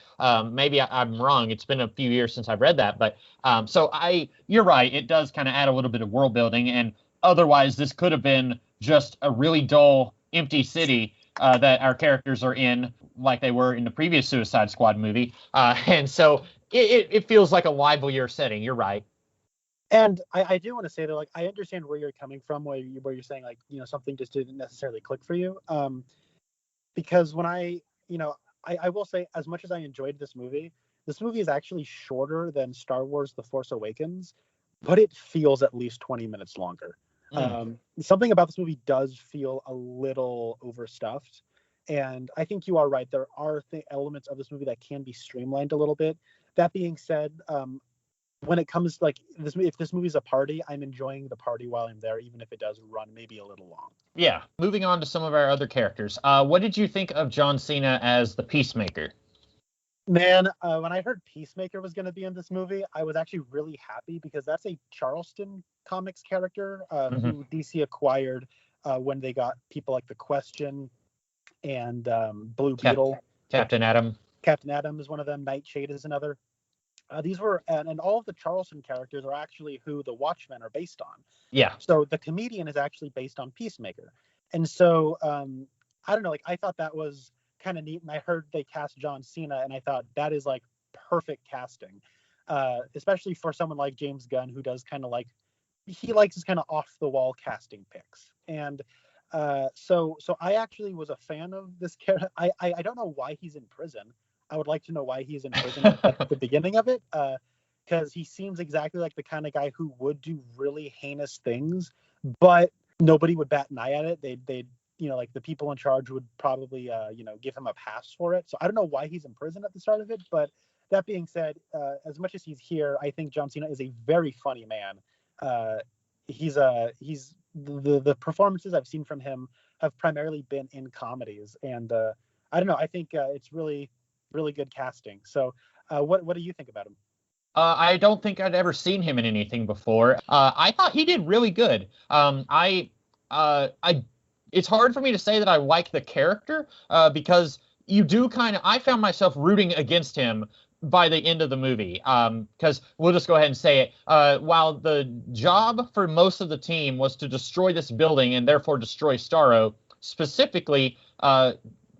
S2: maybe I'm wrong. It's been a few years since I've read that, but you're right. It does kind of add a little bit of world building, and otherwise this could have been just a really dull, empty city that our characters are in, like they were in the previous Suicide Squad movie. And so it feels like a livelier setting. You're right.
S1: and I do want to say that, like, I understand where you're coming from, where you're saying like, something just didn't necessarily click for you, because when I will say, as much as I enjoyed this movie is actually shorter than Star Wars The Force Awakens, but it feels at least 20 minutes longer. Something about this movie does feel a little overstuffed, and I think you are right. There are elements of this movie that can be streamlined a little bit. That being said, when it comes like this, if this movie's a party, I'm enjoying the party while I'm there, even if it does run maybe a little long.
S2: Yeah. Moving on to some of our other characters. What did you think of John Cena as the Peacemaker?
S1: Man, when I heard Peacemaker was going to be in this movie, I was actually really happy, because that's a Charleston Comics character who DC acquired when they got people like The Question and Blue Beetle.
S2: Captain Atom.
S1: Captain Atom is one of them. Nightshade is another. These were, and all of the Charleston characters are actually who the Watchmen are based on.
S2: Yeah.
S1: So the comedian is actually based on Peacemaker. And so, I don't know, like, I thought that was kind of neat. And I heard they cast John Cena, and I thought that is like perfect casting, especially for someone like James Gunn, who does kind of like, he likes his kind of off the wall casting picks. And so I actually was a fan of this character. I don't know why he's in prison. I would like to know why he's in prison at the beginning of it, because he seems exactly like the kind of guy who would do really heinous things, but nobody would bat an eye at it. They'd like the people in charge would probably give him a pass for it. So I don't know why he's in prison at the start of it. But that being said, as much as he's here, I think John Cena is a very funny man. He's the performances I've seen from him have primarily been in comedies, and I don't know. I think it's really really good casting. So what do you think about him?
S2: I don't think I'd ever seen him in anything before. I thought he did really good. I, it's hard for me to say that I like the character because you do kind of. I found myself rooting against him by the end of the movie. Because we'll just go ahead and say it. While the job for most of the team was to destroy this building and therefore destroy Starro, specifically,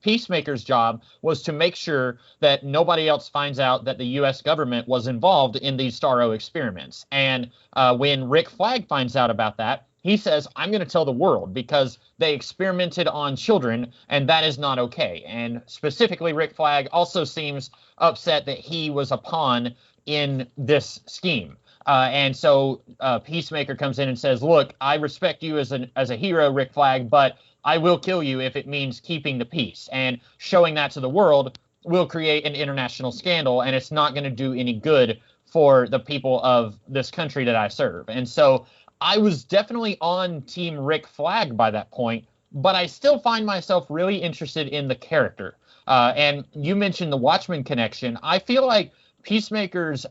S2: Peacemaker's job was to make sure that nobody else finds out that the U.S. government was involved in these Starro experiments. And when Rick Flag finds out about that, he says, I'm going to tell the world because they experimented on children and that is not okay. And specifically, Rick Flag also seems upset that he was a pawn in this scheme. And so Peacemaker comes in and says, look, I respect you as a hero, Rick Flag, but I will kill you if it means keeping the peace. And showing that to the world will create an international scandal, and it's not going to do any good for the people of this country that I serve. And so I was definitely on Team Rick Flag by that point, but I still find myself really interested in the character. And you mentioned the Watchmen connection. I feel like Peacemaker's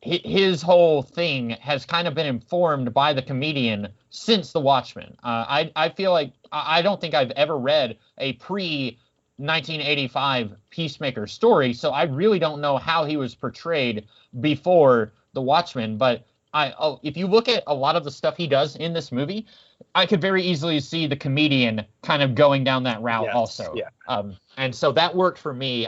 S2: his whole thing has kind of been informed by the comedian since The Watchmen. I feel like I don't think I've ever read a pre 1985 Peacemaker story, so I really don't know how he was portrayed before The Watchmen. But if you look at a lot of the stuff he does in this movie, I could very easily see the comedian kind of going down that route also.
S1: Yeah.
S2: And so that worked for me.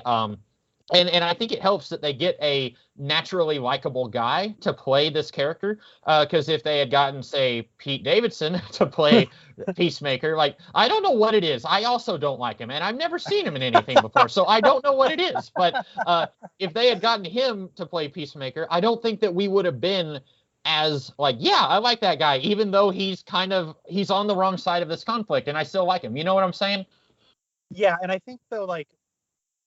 S2: And I think it helps that they get a naturally likable guy to play this character. Because if they had gotten, say, Pete Davidson to play Peacemaker, like, I don't know what it is. I also don't like him, and I've never seen him in anything before, so I don't know what it is. But if they had gotten him to play Peacemaker, I don't think that we would have been as like, yeah, I like that guy, even though he's on the wrong side of this conflict, and I still like him. You know what I'm saying?
S1: Yeah, and I think though, like,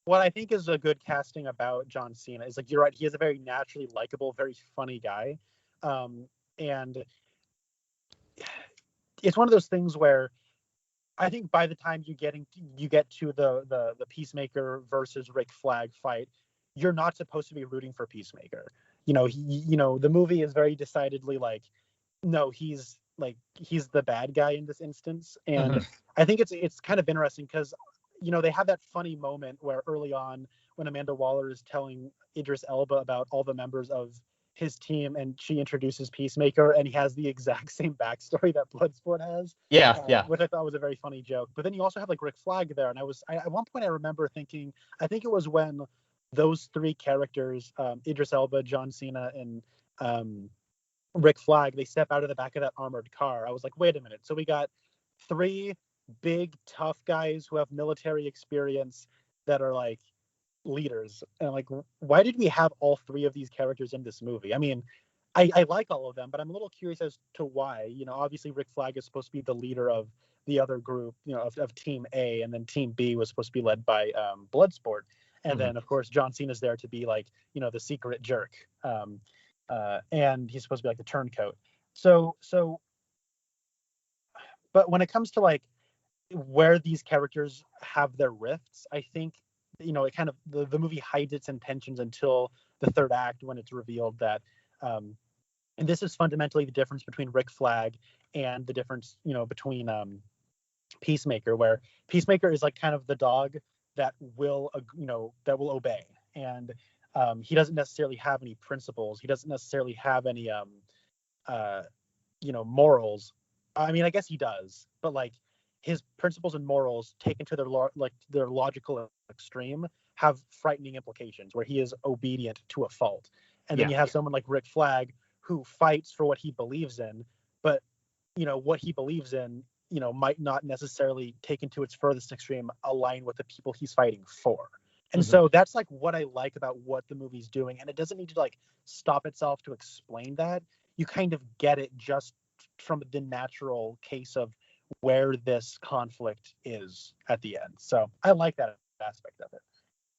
S1: what I think is a good casting about John Cena is, like, you're right, he is a very naturally likable, very funny guy. And it's one of those things where I think by the time you get to the Peacemaker versus Rick Flag fight, you're not supposed to be rooting for Peacemaker. The movie is very decidedly like, no, he's the bad guy in this instance. And I think it's kind of interesting because they have that funny moment where early on when Amanda Waller is telling Idris Elba about all the members of his team, and she introduces Peacemaker, and he has the exact same backstory that Bloodsport has.
S2: Yeah.
S1: Which I thought was a very funny joke. But then you also have like Rick Flag there, and at one point I remember thinking, I think it was when those three characters, Idris Elba, John Cena, and Rick Flag, they step out of the back of that armored car. I was like, wait a minute. So we got three big tough guys who have military experience that are like leaders, and like, why did we have all three of these characters in this movie? I mean, I like all of them, but I'm a little curious as to why. Obviously Rick Flag is supposed to be the leader of the other group, of Team A, and then Team B was supposed to be led by Bloodsport, and then of course John Cena's there to be like, the secret jerk, and he's supposed to be like the turncoat. So but when it comes to like where these characters have their rifts, I think it kind of the movie hides its intentions until the third act, when it's revealed that and this is fundamentally the difference between Rick Flag and the difference between Peacemaker, where Peacemaker is like kind of the dog that will obey, and he doesn't necessarily have any principles, he doesn't necessarily have any morals. I mean, I guess he does, but like his principles and morals taken to their logical extreme have frightening implications, where he is obedient to a fault. And then you have someone like Rick Flag who fights for what he believes in, but what he believes in might not necessarily, taken to its furthest extreme, align with the people he's fighting for. And so that's like what I like about what the movie's doing, and it doesn't need to like stop itself to explain that. You kind of get it just from the natural case of where this conflict is at the end. So I like that aspect of it.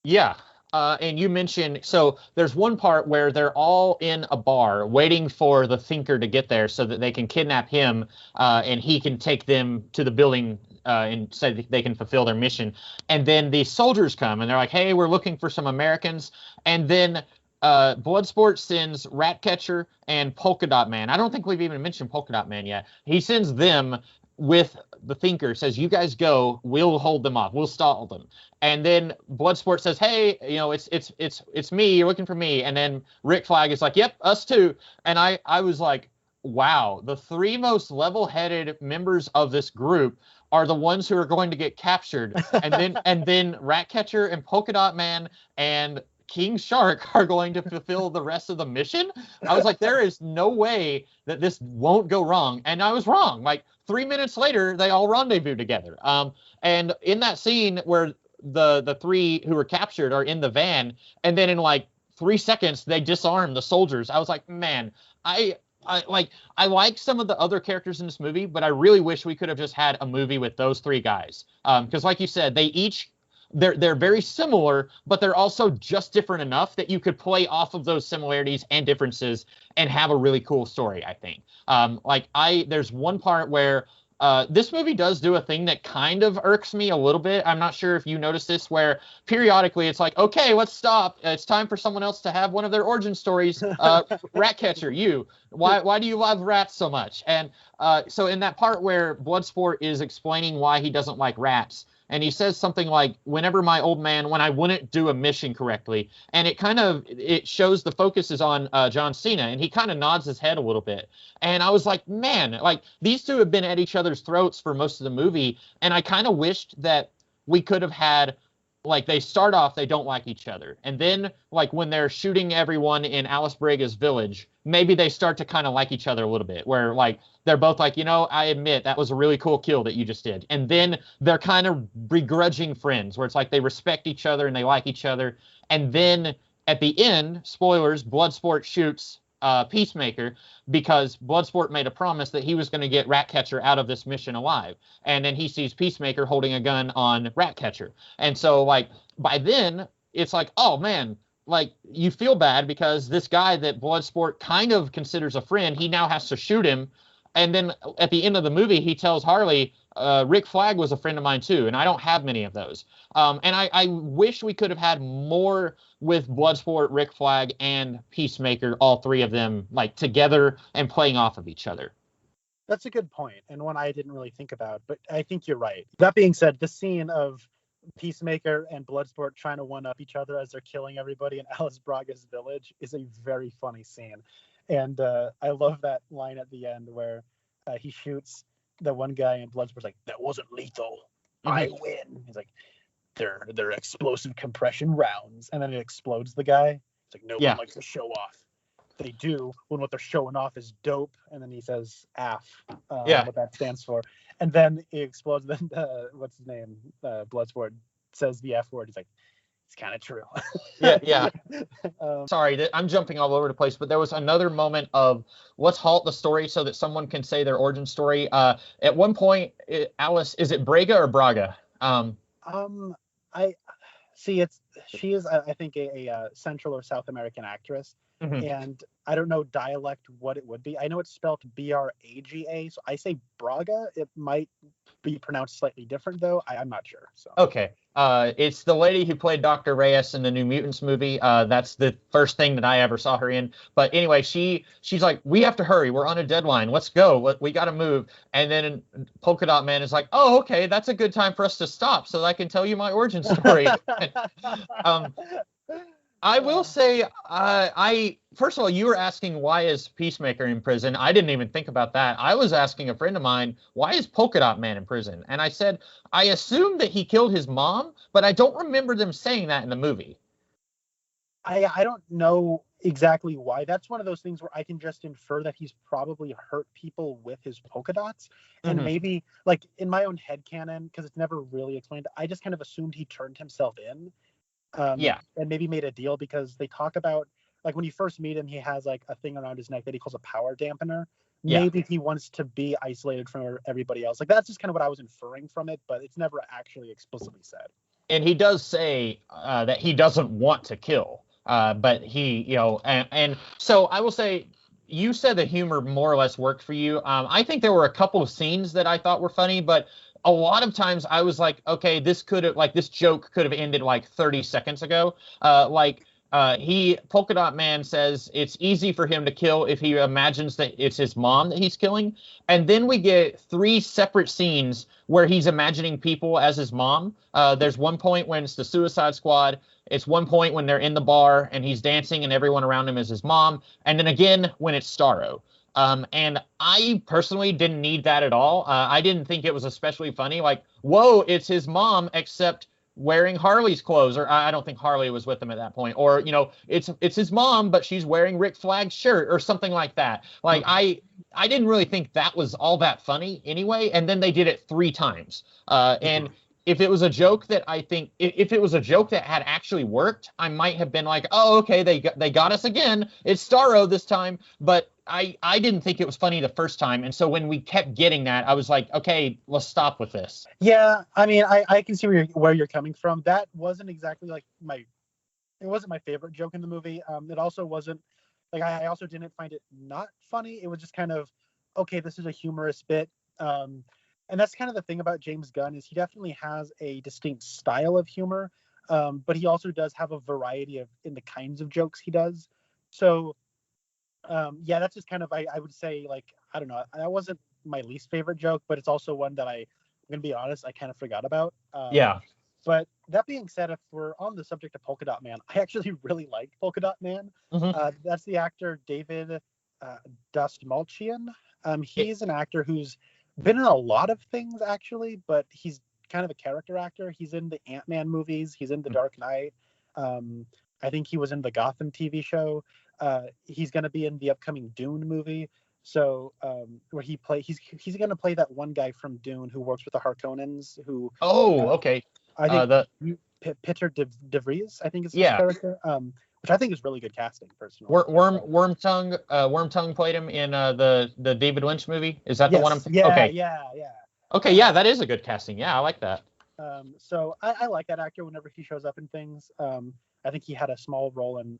S2: Yeah. And you mentioned, so there's one part where they're all in a bar waiting for the Thinker to get there so that they can kidnap him, and he can take them to the building and say that they can fulfill their mission. And then the soldiers come and they're like, hey, we're looking for some Americans. And then Bloodsport sends Ratcatcher and Polka Dot Man. I don't think we've even mentioned Polka Dot Man yet. He sends them with the Thinker, says, you guys go, we'll hold them off, we'll stall them. And then Bloodsport says, hey, it's me, you're looking for me. And then Rick Flag is like, yep, us too. And I was like, wow, the three most level-headed members of this group are the ones who are going to get captured. And then Ratcatcher and Polka Dot Man and King Shark are going to fulfill the rest of the mission. I was like, there is no way that this won't go wrong. And I was wrong. Like 3 minutes later, they all rendezvous together. And in that scene where the three who were captured are in the van, and then in like 3 seconds, they disarm the soldiers. I was like, man, I like some of the other characters in this movie, but I really wish we could have just had a movie with those three guys. Because like you said, they're very similar, but they're also just different enough that you could play off of those similarities and differences and have a really cool story, I think. There's one part where this movie does do a thing that kind of irks me a little bit. I'm not sure if you noticed this, where periodically it's like, okay, let's stop. It's time for someone else to have one of their origin stories. Ratcatcher, why do you love rats so much? And so in that part where Bloodsport is explaining why he doesn't like rats, and he says something like, when I wouldn't do a mission correctly. And it shows the focus is on John Cena, and he kind of nods his head a little bit. And I was like, man, like these two have been at each other's throats for most of the movie. And I kind of wished that we could have had, like, they start off, they don't like each other. And then, like, when they're shooting everyone in Alice Brega's village, maybe they start to kind of like each other a little bit, where, like, they're both like, I admit that was a really cool kill that you just did. And then they're kind of begrudging friends, where it's like they respect each other and they like each other. And then at the end, spoilers, Bloodsport shoots Peacemaker, because Bloodsport made a promise that he was going to get Ratcatcher out of this mission alive. And then he sees Peacemaker holding a gun on Ratcatcher. And so, like, by then, it's like, oh, man, like, you feel bad because this guy that Bloodsport kind of considers a friend, he now has to shoot him. And then at the end of the movie, he tells Harley, Rick Flag was a friend of mine too, and I don't have many of those. And I wish we could have had more with Bloodsport, Rick Flag, and Peacemaker, all three of them, like, together and playing off of each other.
S1: That's a good point, and one I didn't really think about, but I think you're right. That being said, the scene of Peacemaker and Bloodsport trying to one-up each other as they're killing everybody in Alice Braga's village is a very funny scene. And I love that line at the end where he shoots the one guy and Bloodsport's like, that wasn't lethal. I win. He's like, they're explosive compression rounds. And then it explodes the guy. It's like, no one likes to show off. They do when what they're showing off is dope. And then he says AF, what that stands for. And then it explodes. Then what's his name? Bloodsport says the F word. He's like, it's kind of true.
S2: Yeah. Sorry, I'm jumping all over the place, but there was another moment of let's halt the story so that someone can say their origin story. At one point, Alice, is it Braga or Braga?
S1: I see. She is, I think, a Central or South American actress, and I don't know dialect what it would be. I know it's spelled Braga, so I say Braga. It might be pronounced slightly different though. I'm not sure. So
S2: okay. It's the lady who played Dr. Reyes in the New Mutants movie. That's the first thing that I ever saw her in. But anyway, she's like, we have to hurry. We're on a deadline. Let's go. We got to move. And then Polka Dot Man is like, oh, okay, that's a good time for us to stop so that I can tell you my origin story. I will say, first of all, you were asking why is Peacemaker in prison. I didn't even think about that. I was asking a friend of mine, why is Polka Dot Man in prison? And I said, I assume that he killed his mom, but I don't remember them saying that in the movie.
S1: I don't know exactly why. That's one of those things where I can just infer that he's probably hurt people with his polka dots. And maybe, like, in my own headcanon, because it's never really explained, I just kind of assumed he turned himself in. And maybe made a deal, because they talk about, like, when you first meet him, he has like a thing around his neck that he calls a power dampener. Maybe he wants to be isolated from everybody else. Like, that's just kind of what I was inferring from it, but it's never actually explicitly said.
S2: And he does say that he doesn't want to kill, but he, and so I will say, you said the humor more or less worked for you. I think there were a couple of scenes that I thought were funny, but a lot of times I was like, okay, this joke could have ended like 30 seconds ago. Polka Dot Man says it's easy for him to kill if he imagines that it's his mom that he's killing. And then we get three separate scenes where he's imagining people as his mom. There's one point when it's the Suicide Squad. It's one point when they're in the bar and he's dancing and everyone around him is his mom. And then again when it's Starro. And I personally didn't need that at all. I didn't think it was especially funny. Like, whoa, it's his mom, except wearing Harley's clothes, or I don't think Harley was with him at that point, or it's his mom, but she's wearing Rick Flag's shirt or something like that. Like I didn't really think that was all that funny anyway, and then they did it three times. And if it was a joke that if it was a joke that had actually worked, I might have been like, oh, okay, they got us again. It's Starro this time, but I didn't think it was funny the first time. And so when we kept getting that, I was like, okay, let's stop with this.
S1: Yeah, I mean, I can see where you're coming from. That wasn't exactly like it wasn't my favorite joke in the movie. It also wasn't like I also didn't find it not funny. It was just kind of, okay, this is a humorous bit. And that's kind of the thing about James Gunn, is he definitely has a distinct style of humor, but he also does have a variety in the kinds of jokes he does. So yeah, that's just kind of, I would say, like, I don't know, that wasn't my least favorite joke, but it's also one that I'm gonna be honest, I kind of forgot about.
S2: Yeah.
S1: But that being said, if we're on the subject of Polka Dot Man, I actually really liked Polka Dot Man. That's the actor David Dastmalchian. He's an actor who's been in a lot of things actually, but he's kind of a character actor. He's in the Ant-Man movies. He's in The Dark Knight. I think he was in the Gotham TV show. He's going to be in the upcoming Dune movie. So where he's going to play that one guy from Dune who works with the Harkonnens.
S2: Okay.
S1: I think Peter De Vries, I think is his character. Which I think is really good casting, personally.
S2: Wormtongue played him in the David Lynch movie. Is that the one I'm thinking?
S1: Yeah,
S2: okay.
S1: Yeah.
S2: Okay, yeah, that is a good casting. Yeah, I like that.
S1: So I like that actor whenever he shows up in things. I think he had a small role in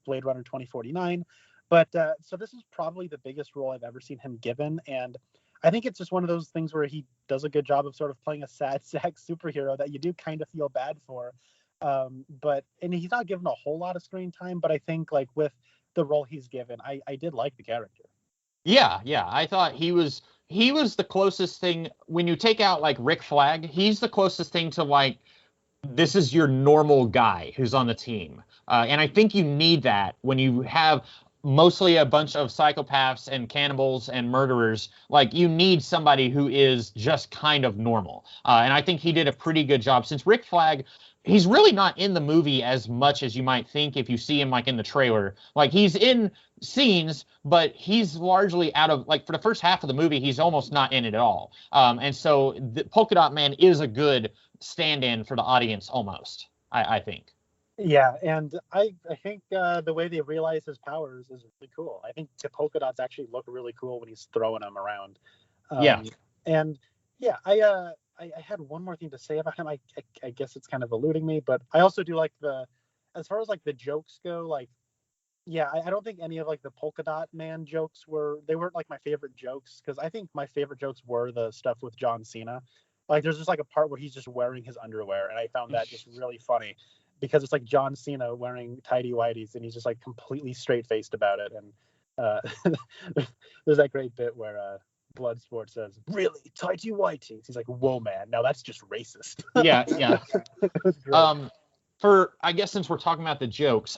S1: Blade Runner 2049. But so this is probably the biggest role I've ever seen him given. And I think it's just one of those things where he does a good job of sort of playing a sad sack superhero that you do kind of feel bad for. And he's not given a whole lot of screen time, but I think like with the role he's given, I did like the character.
S2: Yeah. I thought he was the closest thing, when you take out like Rick Flag, he's the closest thing to like, this is your normal guy who's on the team. And I think you need that when you have mostly a bunch of psychopaths and cannibals and murderers. Like, you need somebody who is just kind of normal. And I think he did a pretty good job, since Rick Flag, he's really not in the movie as much as you might think if you see him like in the trailer. Like, he's in scenes, but he's largely out of, like, for the first half of the movie, he's almost not in it at all. And so the Polka Dot Man is a good stand-in for the audience almost, I think.
S1: Yeah, and I think the way they realize his powers is really cool. I think the polka dots actually look really cool when he's throwing them around. And yeah, I had one more thing to say about him. I guess it's kind of eluding me, but I also do like as far as like the jokes go, like, yeah, I don't think any of like the Polka Dot Man jokes weren't like my favorite jokes, because I think my favorite jokes were the stuff with John Cena. Like, there's just like a part where he's just wearing his underwear, and I found that just really funny, because it's like John Cena wearing tidy whities, and he's just like completely straight faced about it. And there's that great bit where Bloodsport says, "Really, tidy whities?" He's like, "Whoa, man, now that's just racist."
S2: Yeah. I guess since we're talking about the jokes,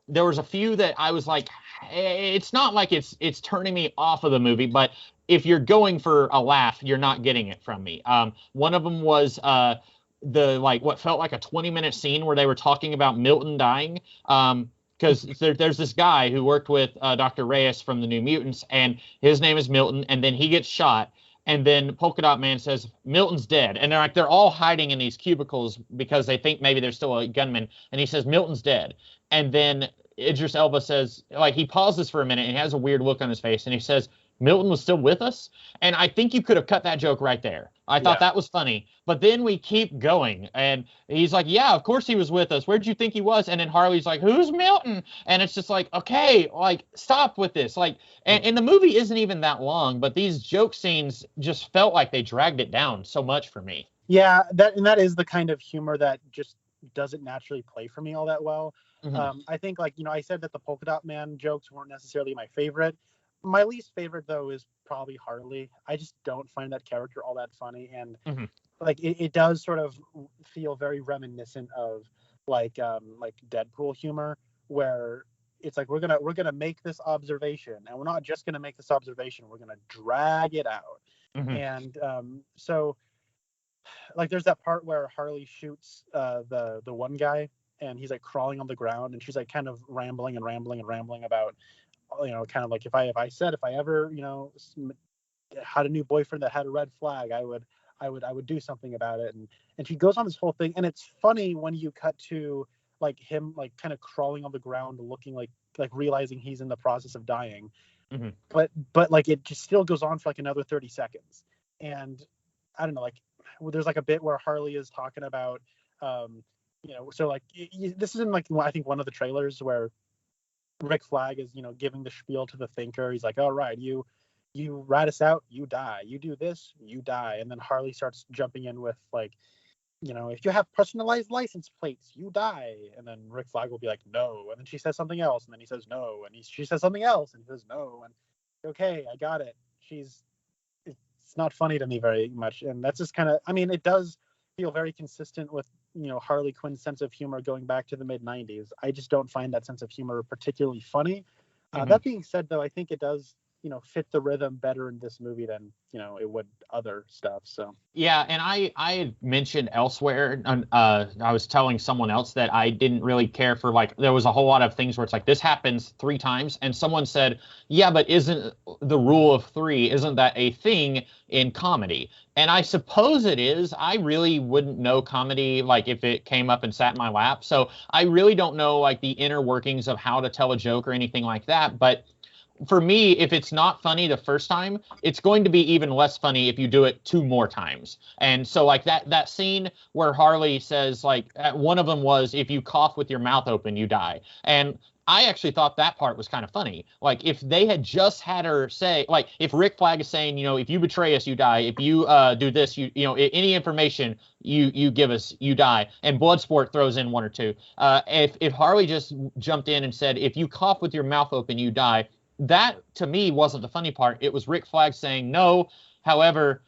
S2: there was a few that I was like, it's not like it's turning me off of the movie, but if you're going for a laugh, you're not getting it from me. One of them was what felt like a 20-minute scene where they were talking about Milton dying. Because there's this guy who worked with Dr. Reyes from the New Mutants, and his name is Milton, and then he gets shot, and then Polka Dot Man says, "Milton's dead." And they're all hiding in these cubicles because they think maybe there's still a gunman, and he says, "Milton's dead." And then Idris Elba says, like, he pauses for a minute, and he has a weird look on his face, and he says, Milton was still with us. And I think you could have cut that joke right there. I thought that was funny. But then we keep going. And he's like, yeah, of course he was with us. Where'd you think he was? And then Harley's like, who's Milton? And it's just like, okay, like, stop with this. Like, and the movie isn't even that long, but these joke scenes just felt like they dragged it down so much for me.
S1: Yeah, that is the kind of humor that just doesn't naturally play for me all that well. I think, like, I said that the Polka Dot Man jokes weren't necessarily my favorite. My least favorite, though, is probably Harley. I just don't find that character all that funny, and like it does sort of feel very reminiscent of like Deadpool humor, where it's like we're gonna make this observation, and we're not just gonna make this observation, we're gonna drag it out. And so like there's that part where Harley shoots the one guy, and he's like crawling on the ground, and she's like kind of rambling about, kind of like if I ever had a new boyfriend that had a red flag, I would do something about it. And she goes on this whole thing, and it's funny when you cut to like him like kind of crawling on the ground, looking like realizing he's in the process of dying. But like it just still goes on for like another 30 seconds. And I don't know, like there's like a bit where Harley is talking about so like this is in like I think one of the trailers where Rick Flag is giving the spiel to the Thinker. He's like, all right, you rat us out, you die, you do this, you die. And then Harley starts jumping in with like, if you have personalized license plates, you die. And then Rick Flag will be like, no. And then she says something else, and then he says no, and she says something else, and he says no. And okay, I got it. It's not funny to me very much, and that's just kind of, I mean, it does feel very consistent with Harley Quinn's sense of humor going back to the mid 90s. I just don't find that sense of humor particularly funny. That being said, though, I think it does fit the rhythm better in this movie than it would other stuff. So
S2: yeah, and I had mentioned elsewhere, I was telling someone else that I didn't really care for, like, there was a whole lot of things where it's like this happens 3 times, and someone said, yeah, but isn't the rule of 3, isn't that a thing in comedy? And I suppose it is. I really wouldn't know comedy like if it came up and sat in my lap, so I really don't know like the inner workings of how to tell a joke or anything like that. But for me, if it's not funny the first time, it's going to be even less funny if you do it 2 more times. And so like that scene where Harley says, like, one of them was, if you cough with your mouth open, you die. And I actually thought that part was kind of funny. Like, if they had just had her say, like, if Rick Flag is saying, if you betray us, you die. If you do this, any information you give us, you die. And Bloodsport throws in 1 or 2. If Harley just jumped in and said, if you cough with your mouth open, you die, that to me wasn't the funny part. It was Rick Flag saying no. However,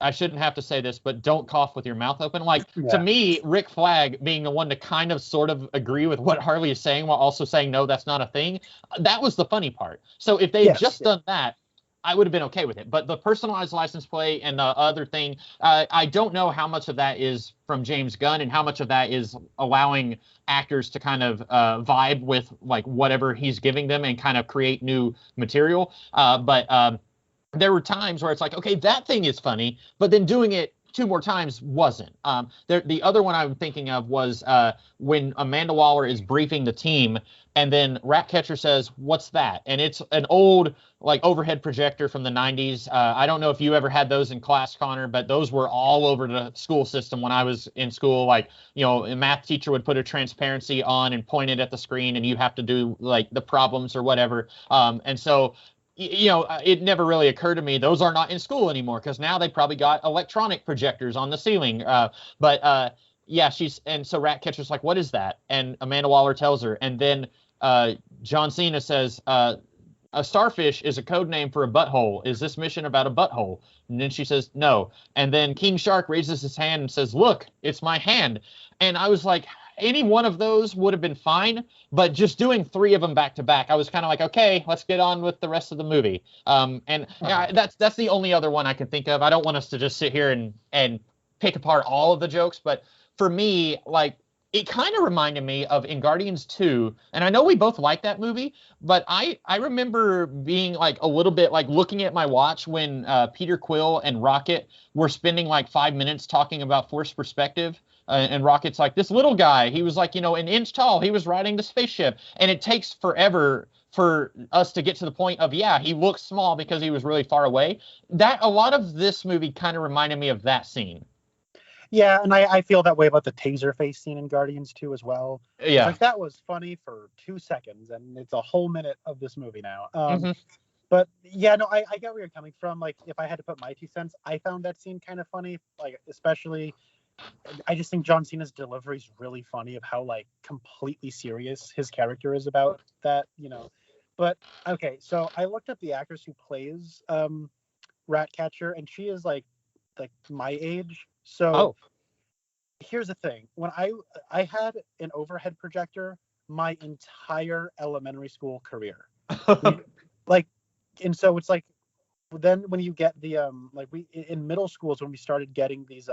S2: I shouldn't have to say this, but don't cough with your mouth open. Like, to me, Rick Flag being the one to kind of sort of agree with what Harley is saying while also saying no, that's not a thing. That was the funny part. So if they had just done that, I would have been okay with it. But the personalized license plate and the other thing, I don't know how much of that is from James Gunn and how much of that is allowing actors to kind of vibe with like whatever he's giving them and kind of create new material. But there were times where it's like, okay, that thing is funny, but then doing it 2 more times wasn't. The other one I'm thinking of was when Amanda Waller is briefing the team, and then Ratcatcher says, "What's that?" And it's an old like overhead projector from the 90s. I don't know if you ever had those in class, Connor, but those were all over the school system when I was in school. Like, a math teacher would put a transparency on and point it at the screen, and you have to do like the problems or whatever. And so it never really occurred to me those are not in school anymore, because now they probably got electronic projectors on the ceiling. Yeah, so Ratcatcher's like, what is that? And Amanda Waller tells her, and then John Cena says, a starfish is a code name for a butthole. Is this mission about a butthole? And then she says, no. And then King Shark raises his hand and says, look, it's my hand. And I was like, any one of those would have been fine, but just doing 3 of them back to back, I was kind of like, okay, let's get on with the rest of the movie. That's the only other one I can think of. I don't want us to just sit here and pick apart all of the jokes, but for me, like, it kind of reminded me of In Guardians 2, and I know we both like that movie, but I remember being like a little bit like looking at my watch when Peter Quill and Rocket were spending like 5 minutes talking about forced perspective. And Rocket's like, this little guy, he was like, an inch tall, he was riding the spaceship. And it takes forever for us to get to the point of, yeah, he looks small because he was really far away. That a lot of this movie kind of reminded me of that scene.
S1: Yeah, and I feel that way about the taser face scene in Guardians 2 as well. It's
S2: Yeah.
S1: like that was funny for 2 seconds, and it's a whole minute of this movie now.
S2: Hmm.
S1: But yeah, no, I get where you're coming from. Like, if I had to put my 2 cents, I found that scene kind of funny. Like, especially, I just think John Cena's delivery is really funny of how like completely serious his character is about that. But okay, so I looked up the actress who plays Ratcatcher, and she is like my age. So
S2: Oh.
S1: here's the thing: when I had an overhead projector my entire elementary school career, like, and so it's like then when you get the like we in middle schools when we started getting these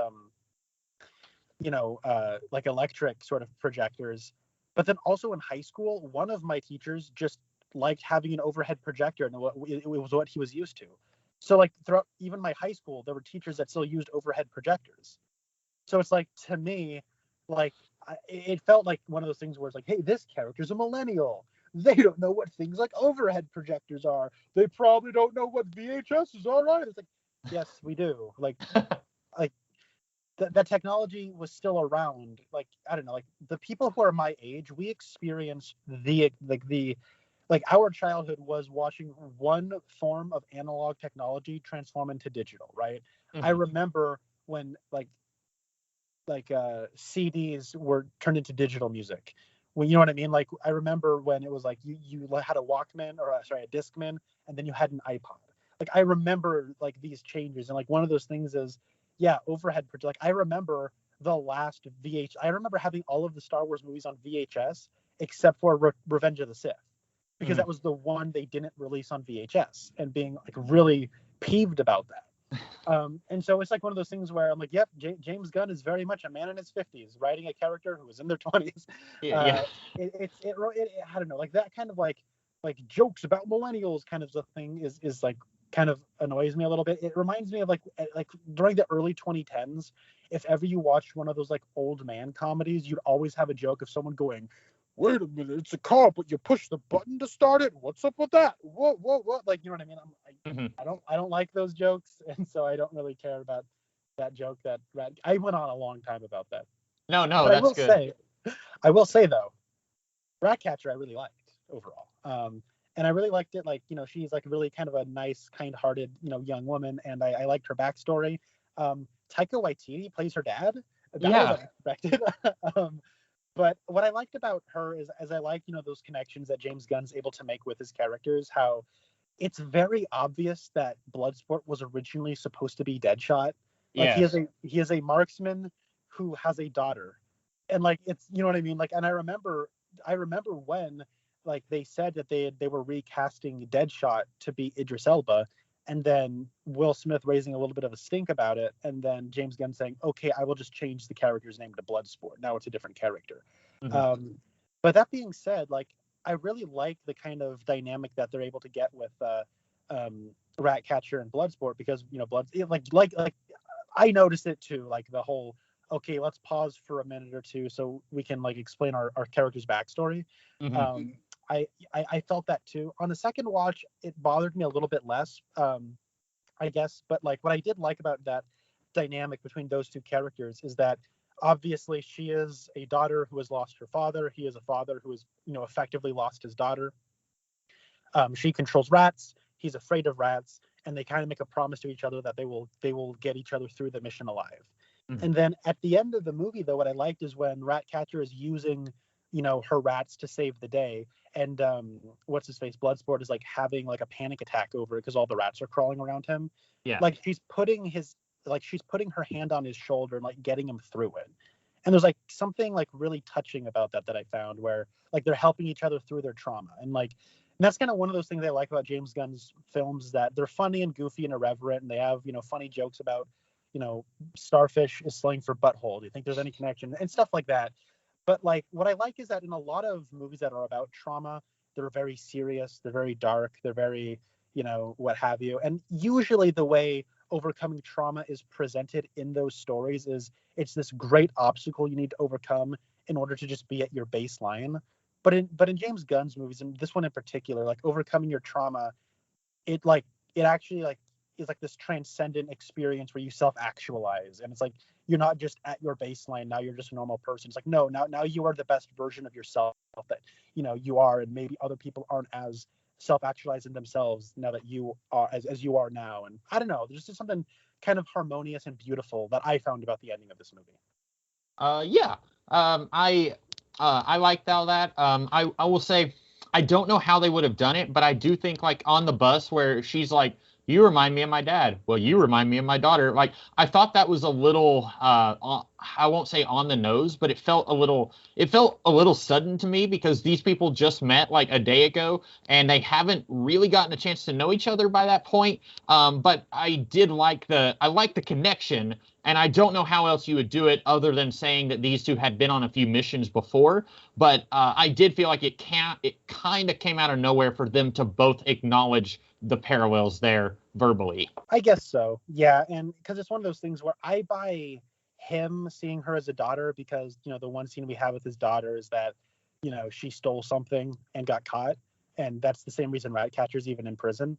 S1: like electric sort of projectors, but then also in high school one of my teachers just liked having an overhead projector, and it was what he was used to. So like throughout even my high school there were teachers that still used overhead projectors. So it's like, to me, like it felt like one of those things where it's like, hey, this character's a millennial. They don't know what things like overhead projectors are. They probably don't know what VHSs are, right? It's like, yes, we do. Like that technology was still around. Like, I don't know, like the people who are my age, we experienced like our childhood was watching one form of analog technology transform into digital, right? I remember when CDs were turned into digital music. Well, you know what I mean? Like, I remember when it was like you had a Walkman, or sorry, a Discman, and then you had an iPod. Like, I remember like these changes, and like one of those things is, yeah, overhead. Like, I remember the last I remember having all of the Star Wars movies on VHS except for Revenge of the Sith, because that was the one they didn't release on VHS, and being like really peeved about that. And so it's like one of those things where I'm like, yep, James Gunn is very much a man in his 50s writing a character who was in their 20s.
S2: Yeah.
S1: I don't know, like that kind of like jokes about millennials kind of a thing is like kind of annoys me a little bit. It reminds me of like during the early 2010s, if ever you watched one of those like old man comedies, you'd always have a joke of someone going, wait a minute, it's a car, but you push the button to start it. What's up with that? What? Like, you know what I mean? I don't like those jokes, and so I don't really care about that joke. I went on a long time about that.
S2: No,
S1: But
S2: that's good.
S1: I will say though, Ratcatcher I really liked overall. And I really liked it. Like, she's like really kind of a nice, kind-hearted, young woman, and I liked her backstory. Taika Waititi plays her dad. That was unexpected. But what I liked about her is, as I like, those connections that James Gunn's able to make with his characters, how it's very obvious that Bloodsport was originally supposed to be Deadshot. Like,
S2: Yes.
S1: he is a marksman who has a daughter, and like, it's, you know what I mean. Like, and I remember when like they said that they were recasting Deadshot to be Idris Elba, and then Will Smith raising a little bit of a stink about it, and then James Gunn saying, okay, I will just change the character's name to Bloodsport. Now it's a different character. But that being said, like, I really like the kind of dynamic that they're able to get with Ratcatcher and Bloodsport, because like I noticed it too, like the whole, okay, let's pause for a minute or two so we can like explain our character's backstory. I felt that too. On the second watch, it bothered me a little bit less, I guess. But like, what I did like about that dynamic between those two characters is that obviously she is a daughter who has lost her father. He is a father who has, effectively lost his daughter. She controls rats. He's afraid of rats, and they kind of make a promise to each other that they will get each other through the mission alive. And then at the end of the movie, though, what I liked is when Ratcatcher is using, her rats to save the day, and what's his face, Bloodsport, is like having like a panic attack over it because all the rats are crawling around him.
S2: Yeah.
S1: Like, she's putting her hand on his shoulder and like getting him through it. And there's like something like really touching about that I found, where like they're helping each other through their trauma. And that's kind of one of those things I like about James Gunn's films, that they're funny and goofy and irreverent, and they have, funny jokes about, starfish is slang for butthole. Do you think there's any connection and stuff like that? But like, what I like is that in a lot of movies that are about trauma, they're very serious, they're very dark, they're very, what have you. And usually the way overcoming trauma is presented in those stories is it's this great obstacle you need to overcome in order to just be at your baseline. but in James Gunn's movies, and this one in particular, like overcoming your trauma, it actually like is like this transcendent experience where you self-actualize, and it's like you're not just at your baseline now, you're just a normal person. It's like, no, now you are the best version of yourself that you are, and maybe other people aren't as self-actualizing themselves now that you are as you are now. And I don't know, there's just something kind of harmonious and beautiful that I found about the ending of this movie.
S2: Yeah. I liked all that. I will say I don't know how they would have done it, but I do think like on the bus where she's like, "You remind me of my dad." Well, you remind me of my daughter. Like I thought that was a little, I won't say on the nose, but it felt a little sudden to me because these people just met like a day ago and they haven't really gotten a chance to know each other by that point. But I like the connection. And I don't know how else you would do it other than saying that these two had been on a few missions before. But I did feel like it kind of came out of nowhere for them to both acknowledge the parallels there verbally.
S1: I guess so, yeah. And because it's one of those things where I buy him seeing her as a daughter because the one scene we have with his daughter is that she stole something and got caught, and that's the same reason Ratcatcher's even in prison.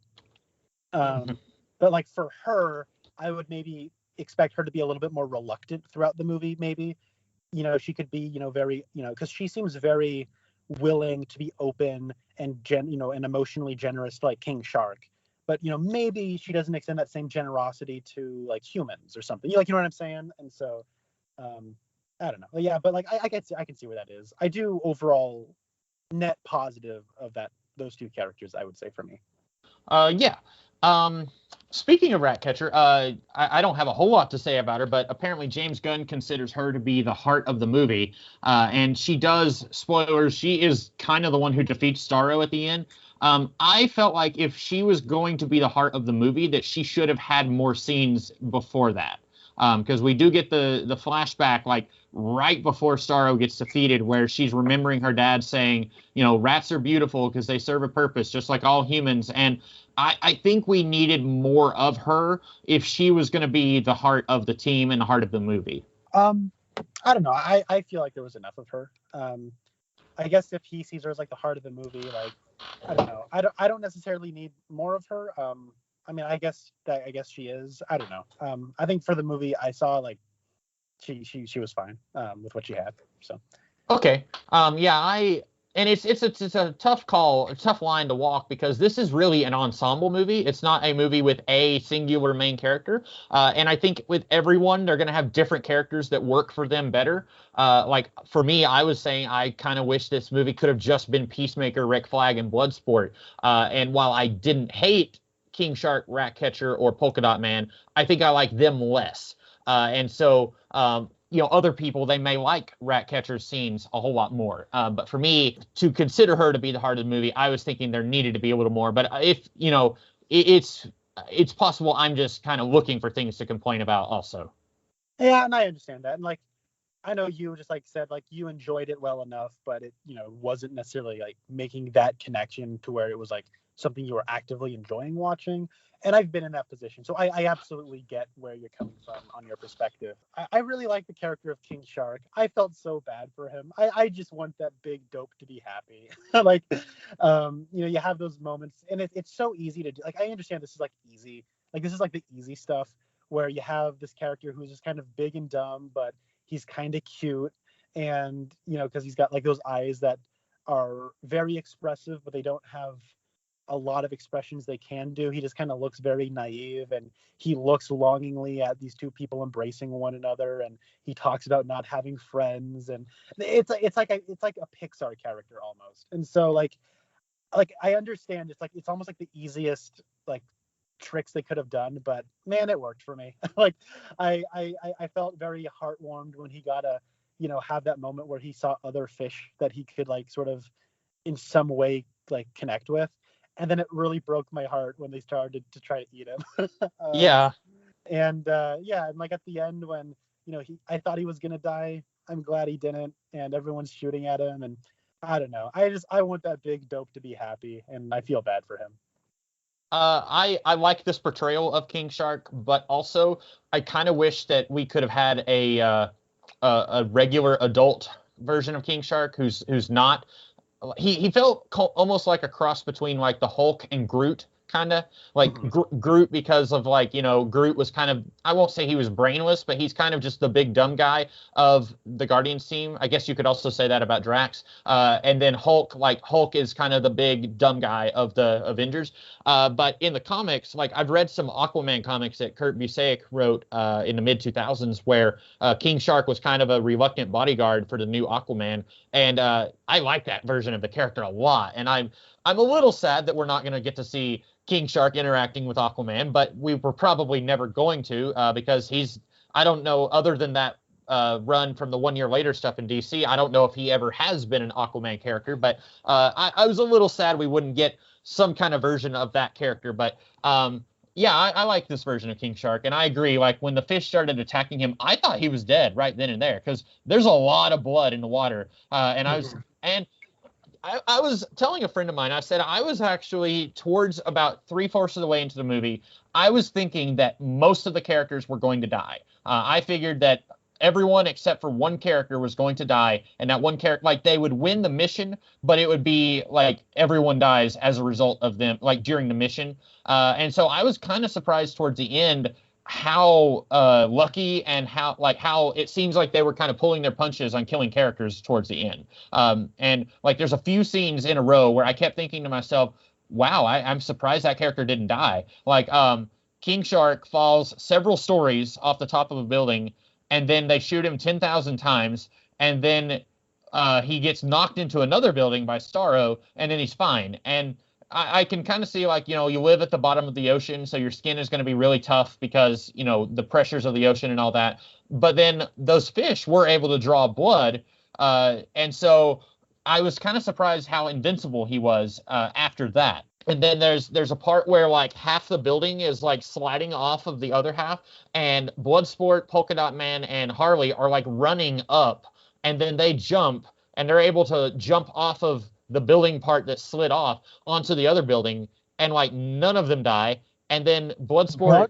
S1: But like for her, I would maybe expect her to be a little bit more reluctant throughout the movie. Maybe she could be very because she seems very willing to be open and and emotionally generous like King Shark. But maybe she doesn't extend that same generosity to like humans or something. You know what I'm saying? And so I don't know. Yeah, but like I can see where that is. I do overall net positive of those two characters, I would say, for me.
S2: Yeah. Speaking of Ratcatcher, I don't have a whole lot to say about her, but apparently James Gunn considers her to be the heart of the movie. And she does, spoilers, she is kind of the one who defeats Starro at the end. I felt like if she was going to be the heart of the movie, that she should have had more scenes before that. Because we do get the flashback like right before Starro gets defeated, where she's remembering her dad saying, rats are beautiful because they serve a purpose, just like all humans. And I think we needed more of her if she was going to be the heart of the team and the heart of the movie.
S1: I don't know. I feel like there was enough of her. I guess if he sees her as like the heart of the movie, like I don't know. I don't necessarily need more of her. I mean, I guess she is. I don't know. I think for the movie, I saw like she was fine with what she had. So
S2: okay. Yeah. And it's a tough call, a tough line to walk because this is really an ensemble movie. It's not a movie with a singular main character. And I think with everyone, they're going to have different characters that work for them better. Like for me, I was saying I kind of wish this movie could have just been Peacemaker, Rick Flag, and Bloodsport. And while I didn't hate King Shark, Ratcatcher, or Polka Dot Man, I think I like them less. And so other people, they may like Ratcatcher's scenes a whole lot more. But for me, to consider her to be the heart of the movie, I was thinking there needed to be a little more. But if, it's possible I'm just kind of looking for things to complain about also.
S1: Yeah, and I understand that. And like, I know you just like said, like you enjoyed it well enough, but it, wasn't necessarily like making that connection to where it was like something you were actively enjoying watching. And I've been in that position. So I absolutely get where you're coming from on your perspective. I really like the character of King Shark. I felt so bad for him. I just want that big dope to be happy. Like, you have those moments and it's so easy to do. Like, I understand this is like easy. Like, this is like the easy stuff where you have this character who's just kind of big and dumb, but he's kind of cute. And, because he's got like those eyes that are very expressive, but they don't have a lot of expressions they can do. He just kind of looks very naive, and he looks longingly at these two people embracing one another, and he talks about not having friends, and it's like a Pixar character almost. And so like I understand it's almost like the easiest like tricks they could have done, but man, it worked for me. Like I felt very heartwarmed when he got to have that moment where he saw other fish that he could like sort of in some way like connect with. And then it really broke my heart when they started to try to eat him.
S2: Yeah.
S1: And and like at the end when I thought he was gonna die. I'm glad he didn't. And everyone's shooting at him. And I don't know. I want that big dope to be happy, and I feel bad for him.
S2: I like this portrayal of King Shark, but also I kind of wish that we could have had a regular adult version of King Shark who's not he felt almost like a cross between like the Hulk and Groot, kind of like Groot, because of like, Groot was kind of, I won't say he was brainless, but he's kind of just the big dumb guy of the Guardians team. I guess you could also say that about Drax. And then Hulk is kind of the big dumb guy of the Avengers. But in the comics, like I've read some Aquaman comics that Kurt Busiek wrote in the mid 2000s, where King Shark was kind of a reluctant bodyguard for the new Aquaman. And I like that version of the character a lot. And I'm a little sad that we're not going to get to see King Shark interacting with Aquaman, but we were probably never going to because I don't know, other than that run from the 1 year later stuff in DC, I don't know if he ever has been an Aquaman character, but I was a little sad we wouldn't get some kind of version of that character. But yeah, I like this version of King Shark, and I agree. Like when the fish started attacking him, I thought he was dead right then and there because there's a lot of blood in the water, and I was telling a friend of mine, I said I was actually towards about 3/4 of the way into the movie, I was thinking that most of the characters were going to die. I figured that everyone except for one character was going to die, and that one character, like they would win the mission, but it would be like everyone dies as a result of them, like during the mission. And so I was kind of surprised towards the end how lucky and how it seems like they were kind of pulling their punches on killing characters towards the end. And like there's a few scenes in a row where I kept thinking to myself, wow, I'm surprised that character didn't die. Like King Shark falls several stories off the top of a building, and then they shoot him 10,000 times, and then he gets knocked into another building by Starro, and then he's fine. And I can kind of see, like, you live at the bottom of the ocean, so your skin is going to be really tough because, the pressures of the ocean and all that. But then those fish were able to draw blood. And so I was kind of surprised how invincible he was after that. And then there's a part where like half the building is like sliding off of the other half, and Bloodsport, Polka Dot Man, and Harley are like running up, and then they jump, and they're able to jump off of the building part that slid off onto the other building, and like none of them die. And then
S1: Bloodsport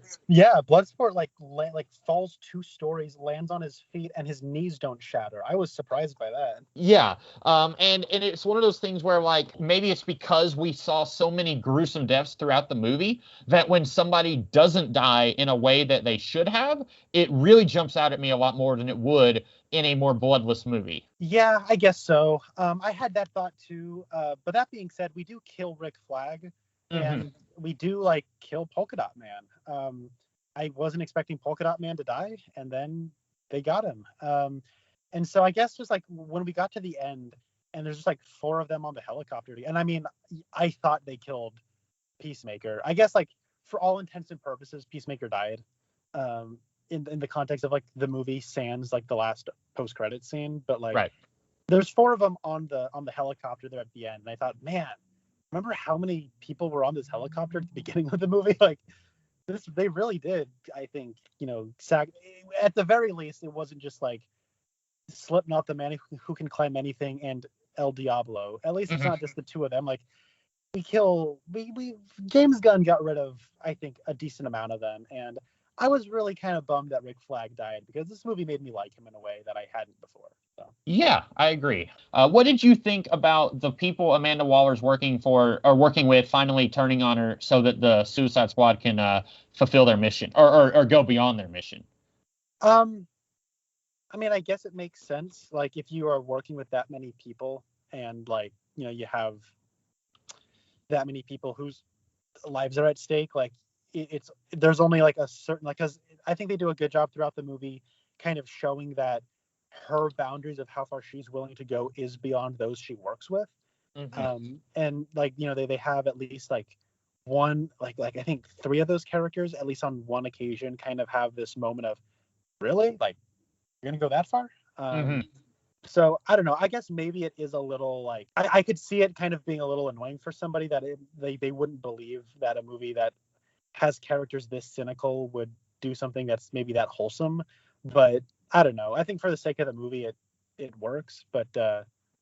S1: like falls 2 stories, lands on his feet, and his knees don't shatter. I was surprised by that.
S2: Yeah, and it's one of those things where like maybe it's because we saw so many gruesome deaths throughout the movie that when somebody doesn't die in a way that they should have, it really jumps out at me a lot more than it would in a more bloodless movie.
S1: Yeah, I guess so. I had that thought too. But that being said, we do kill Rick Flag, and we do like kill Polka Dot Man. I wasn't expecting Polka Dot Man to die, and then they got him. And so I guess just like when we got to the end, and there's just like 4 of them on the helicopter, and I mean, I thought they killed Peacemaker. I guess like for all intents and purposes, Peacemaker died. In the context of like the movie sans like the last post-credit scene, but like
S2: right.
S1: There's 4 of them on the helicopter there at the end, and I thought, man, remember how many people were on this helicopter at the beginning of the movie? Like this, they really did. I think at the very least, it wasn't just like Slipknot, the man who can climb anything, and El Diablo. At least it's not just the 2 of them. Like we James Gunn got rid of, I think, a decent amount of them, and I was really kind of bummed that Rick Flag died because this movie made me like him in a way that I hadn't before. So.
S2: Yeah, I agree. What did you think about the people Amanda Waller's working with finally turning on her so that the Suicide Squad can fulfill their mission or go beyond their mission?
S1: I mean, I guess it makes sense. Like if you are working with that many people and like, you have that many people whose lives are at stake, like there's only like a certain, like, because I think they do a good job throughout the movie kind of showing that her boundaries of how far she's willing to go is beyond those she works with. And like, they have at least like one, like I think 3 of those characters, at least on one occasion, kind of have this moment of, really? Like, you're gonna go that far? So I don't know. I guess maybe it is a little like, I could see it kind of being a little annoying for somebody that they wouldn't believe that a movie that has characters this cynical would do something that's maybe that wholesome. But I don't know. I think for the sake of the movie, it works. But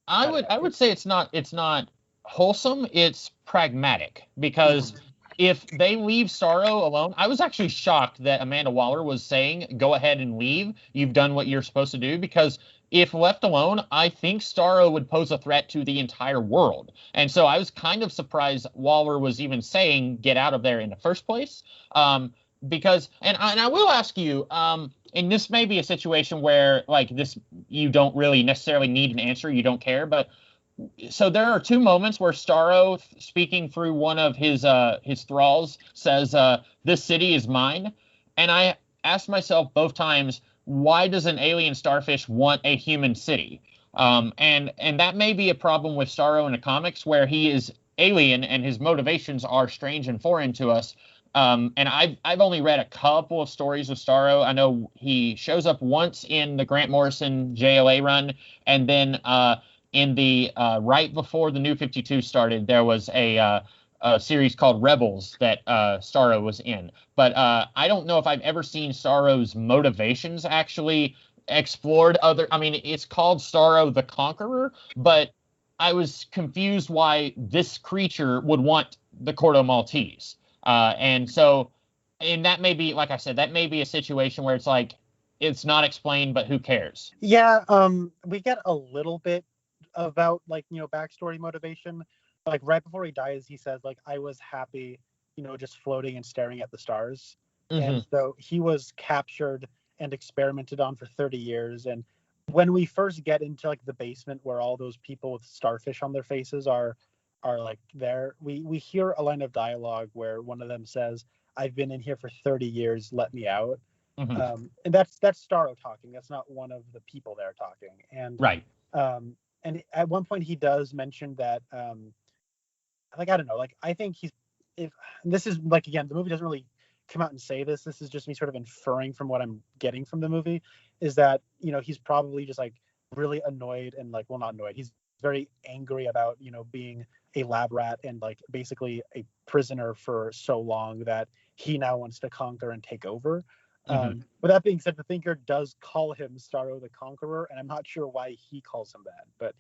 S2: I would say it's not wholesome. It's pragmatic, because if they leave Starro alone, I was actually shocked that Amanda Waller was saying, "Go ahead and leave. You've done what you're supposed to do," because if left alone, I think Starro would pose a threat to the entire world. And so I was kind of surprised Waller was even saying get out of there in the first place. Because, and I will ask you, and this may be a situation where like this, you don't really necessarily need an answer, you don't care, but so there are two moments where Starro, speaking through one of his thralls, says, "This city is mine," and I asked myself both times, why does an alien starfish want a human city? And that may be a problem with Starro in the comics, where he is alien and his motivations are strange and foreign to us. And I've only read a couple of stories of Starro. I know he shows up once in the Grant Morrison JLA run, and then in the right before the New 52 started, there was a series called Rebels that Starro was in. But I don't know if I've ever seen Starro's motivations actually explored. I mean, it's called Starro the Conqueror, but I was confused why this creature would want the Corto Maltese. And so, and that may be, like I said, that may be a situation where it's like, it's not explained, but who cares?
S1: Yeah, we get a little bit about like, backstory motivation. Like right before he dies, he says like, I was happy, just floating and staring at the stars.
S2: Mm-hmm.
S1: And so he was captured and experimented on for 30 years. And when we first get into like the basement where all those people with starfish on their faces are like there, we hear a line of dialogue where one of them says, I've been in here for 30 years, let me out.
S2: Mm-hmm.
S1: And that's Starro talking. That's not one of the people there talking. And
S2: Right.
S1: And at one point he does mention that like, I don't know, like I think if this is like, again, the movie doesn't really come out and say this. This is just me sort of inferring from what I'm getting from the movie, is that, he's probably just like really annoyed and like, well, not annoyed. He's very angry about, being a lab rat and like basically a prisoner for so long that he now wants to conquer and take over. With that being said, the Thinker does call him Starro the Conqueror, and I'm not sure why he calls him that, but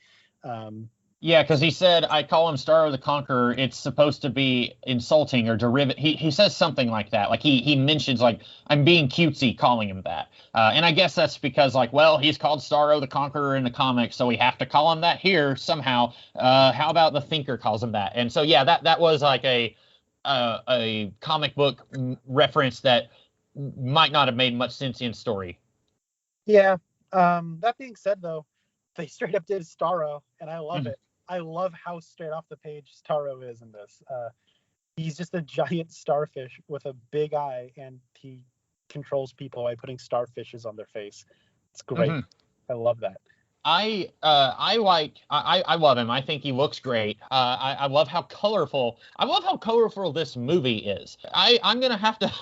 S2: yeah, because he said, I call him Starro the Conqueror. It's supposed to be insulting or derivative. He says something like that. Like he mentions like, I'm being cutesy calling him that. And I guess that's because like, well, he's called Starro the Conqueror in the comics, so we have to call him that here somehow. How about the Thinker calls him that? And so yeah, that was like a comic book reference that might not have made much sense in story.
S1: Yeah. That being said, though, they straight up did Starro, and I love it. I love how straight off the page Starro is in this. He's just a giant starfish with a big eye, and he controls people by putting starfishes on their face. It's great. I love that.
S2: I love him. I think he looks great. I love how colorful. I love how colorful this movie is. I'm gonna have to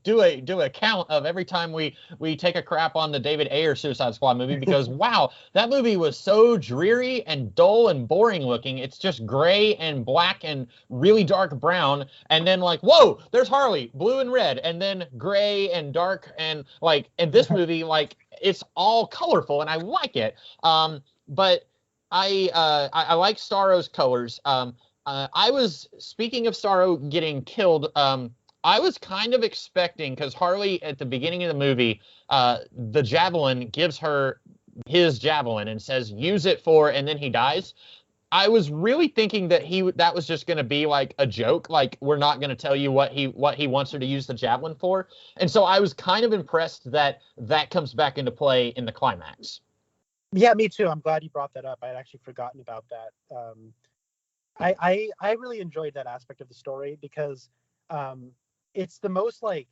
S2: do a count of every time we take a crap on the David Ayer Suicide Squad movie, because wow, that movie was so dreary and dull and boring looking. It's just gray and black and really dark brown, and then like, whoa, there's Harley, blue and red, and then gray and dark, and like in this movie, like it's all colorful and I like it. But I like Starro's colors. I was, speaking of Starro getting killed, I was kind of expecting, because Harley at the beginning of the movie, the javelin gives her his javelin and says use it for, and then he dies. I was really thinking that that was just going to be like a joke, like we're not going to tell you what he wants her to use the javelin for. And so I was kind of impressed that comes back into play in the climax.
S1: Yeah, me too. I'm glad you brought that up. I had actually forgotten about that. I really enjoyed that aspect of the story, because it's the most like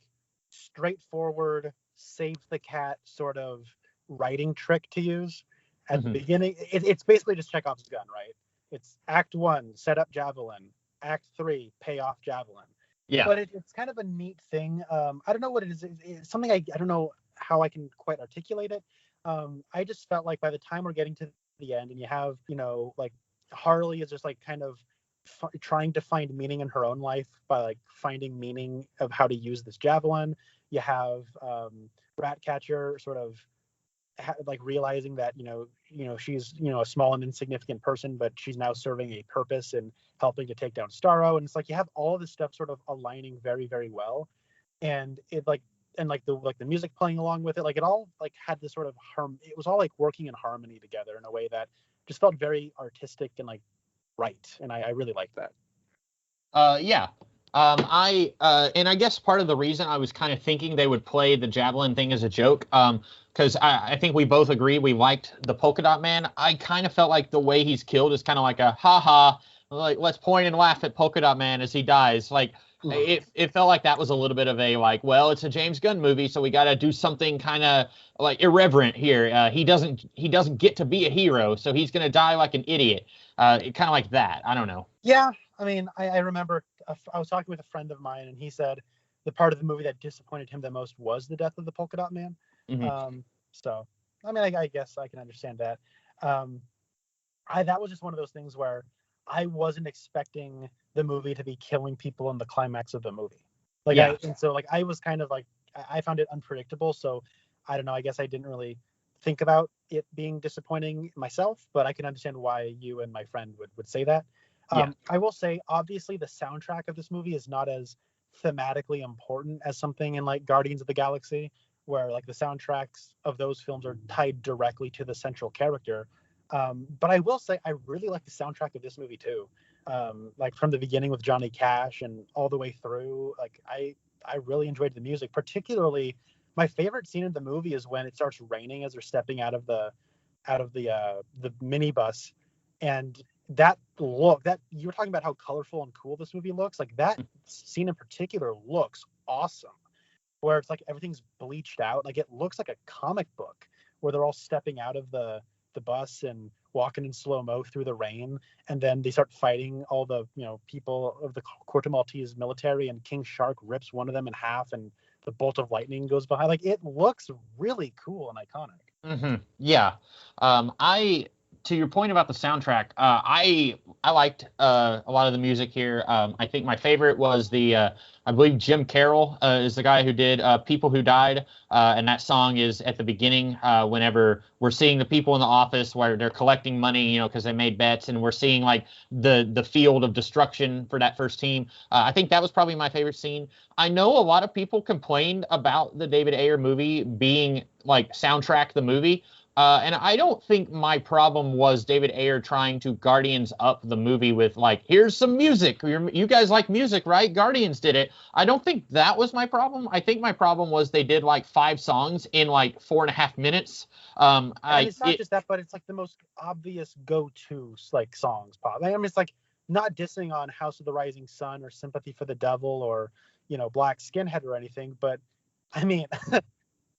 S1: straightforward save the cat sort of writing trick to use at the beginning. It's basically just Chekhov's gun, right? It's Act 1, set up javelin. Act 3, pay off javelin.
S2: Yeah.
S1: But it's kind of a neat thing. I don't know what it is. It's something I don't know how I can quite articulate it. I just felt like by the time we're getting to the end, and you have, like Harley is just like kind of trying to find meaning in her own life by like finding meaning of how to use this javelin. You have Ratcatcher sort of like realizing that she's a small and insignificant person, but she's now serving a purpose and helping to take down Starro. And it's like you have all this stuff sort of aligning very, very well, and it like and like the music playing along with it, like it all like had this sort of it was all like working in harmony together in a way that just felt very artistic and like right, and I really liked that.
S2: Yeah. And I guess part of the reason I was kind of thinking they would play the javelin thing as a joke, because I think we both agree we liked the Polka Dot Man. I kind of felt like the way he's killed is kind of like a ha, like let's point and laugh at Polka Dot Man as he dies. Like it felt like that was a little bit of a like, well, it's a James Gunn movie, so we got to do something kind of like irreverent here. He doesn't get to be a hero, so he's gonna die like an idiot. Kind of like that. I don't know.
S1: Yeah, I mean, I remember I was talking with a friend of mine, and he said the part of the movie that disappointed him the most was the death of the Polka Dot Man.
S2: Mm-hmm.
S1: So, I mean, I guess I can understand that. That was just one of those things where I wasn't expecting the movie to be killing people in the climax of the movie. Like,
S2: yeah.
S1: I was kind of like, I found it unpredictable. So, I don't know. I guess I didn't really think about it being disappointing myself, but I can understand why you and my friend would say that. I will say, obviously, the soundtrack of this movie is not as thematically important as something in like Guardians of the Galaxy, where like the soundtracks of those films are tied directly to the central character. But I will say, I really like the soundtrack of this movie too. Like from the beginning with Johnny Cash and all the way through, like I really enjoyed the music. Particularly, my favorite scene in the movie is when it starts raining as they're stepping out of the minibus, and that look that you were talking about how colorful and cool this movie looks, like that scene in particular looks awesome, where it's like everything's bleached out, like it looks like a comic book where they're all stepping out of the bus and walking in slow-mo through the rain, and then they start fighting all the people of the Corto Maltese military, and King Shark rips one of them in half and the bolt of lightning goes behind. Like it looks really cool and iconic.
S2: Mm-hmm. Yeah. To your point about the soundtrack, I liked a lot of the music here. I think my favorite was I believe Jim Carroll is the guy who did People Who Died, and that song is at the beginning whenever we're seeing the people in the office where they're collecting money, because they made bets, and we're seeing like the field of destruction for that first team. I think that was probably my favorite scene. I know a lot of people complained about the David Ayer movie being like soundtrack the movie. And I don't think my problem was David Ayer trying to Guardians up the movie with like, here's some music. You guys like music, right? Guardians did it. I don't think that was my problem. I think my problem was they did like 5 songs in like 4.5 minutes.
S1: And it's not just that, but it's like the most obvious go-to like songs pop. I mean, it's like not dissing on House of the Rising Sun or Sympathy for the Devil or Black Skinhead or anything, but I mean,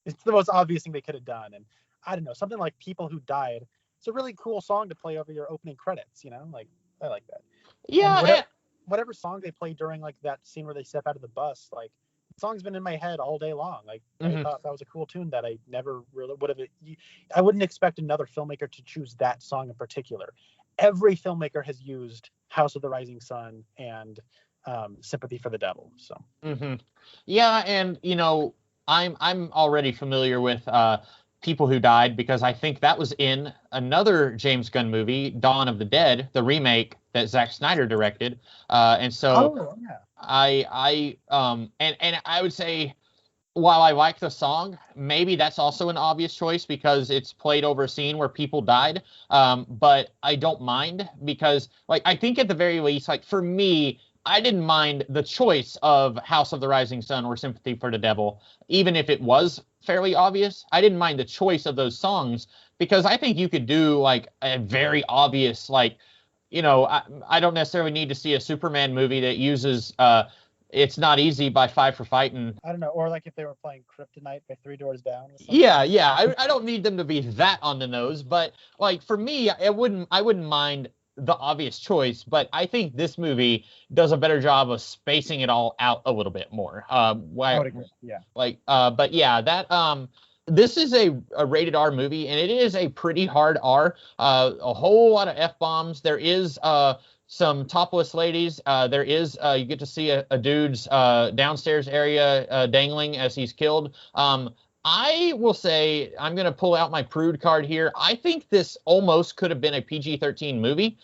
S1: it's the most obvious thing they could have done. And I don't know, something like People Who Died. It's a really cool song to play over your opening credits, like I like that.
S2: Yeah.
S1: Whatever song they play during like that scene where they step out of the bus, like the song's been in my head all day long. Like I thought that was a cool tune that I never really would have. I wouldn't expect another filmmaker to choose that song in particular. Every filmmaker has used House of the Rising Sun and Sympathy for the Devil. So.
S2: Yeah, and I'm already familiar with People Who Died because I think that was in another James Gunn movie, Dawn of the Dead, the remake that Zack Snyder directed. And so I would say, while I like the song, maybe that's also an obvious choice because it's played over a scene where people died. But I don't mind because, like, I think at the very least, like, for me, I didn't mind the choice of House of the Rising Sun or Sympathy for the Devil, even if it was fairly obvious. I didn't mind the choice of those songs because I think you could do like a very obvious, like, I don't necessarily need to see a Superman movie that uses It's Not Easy by Five for Fighting.
S1: I don't know, or like if they were playing Kryptonite by Three Doors Down. Or something.
S2: Yeah. I don't need them to be that on the nose, but like for me, I wouldn't mind the obvious choice, but I think this movie does a better job of spacing it all out a little bit more.
S1: I would agree. Yeah.
S2: But yeah, that this is a rated R movie, and it is a pretty hard R. A whole lot of F-bombs. There is some topless ladies. There is you get to see a dude's downstairs area dangling as he's killed. I will say, I'm going to pull out my prude card here. I think this almost could have been a PG-13 movie.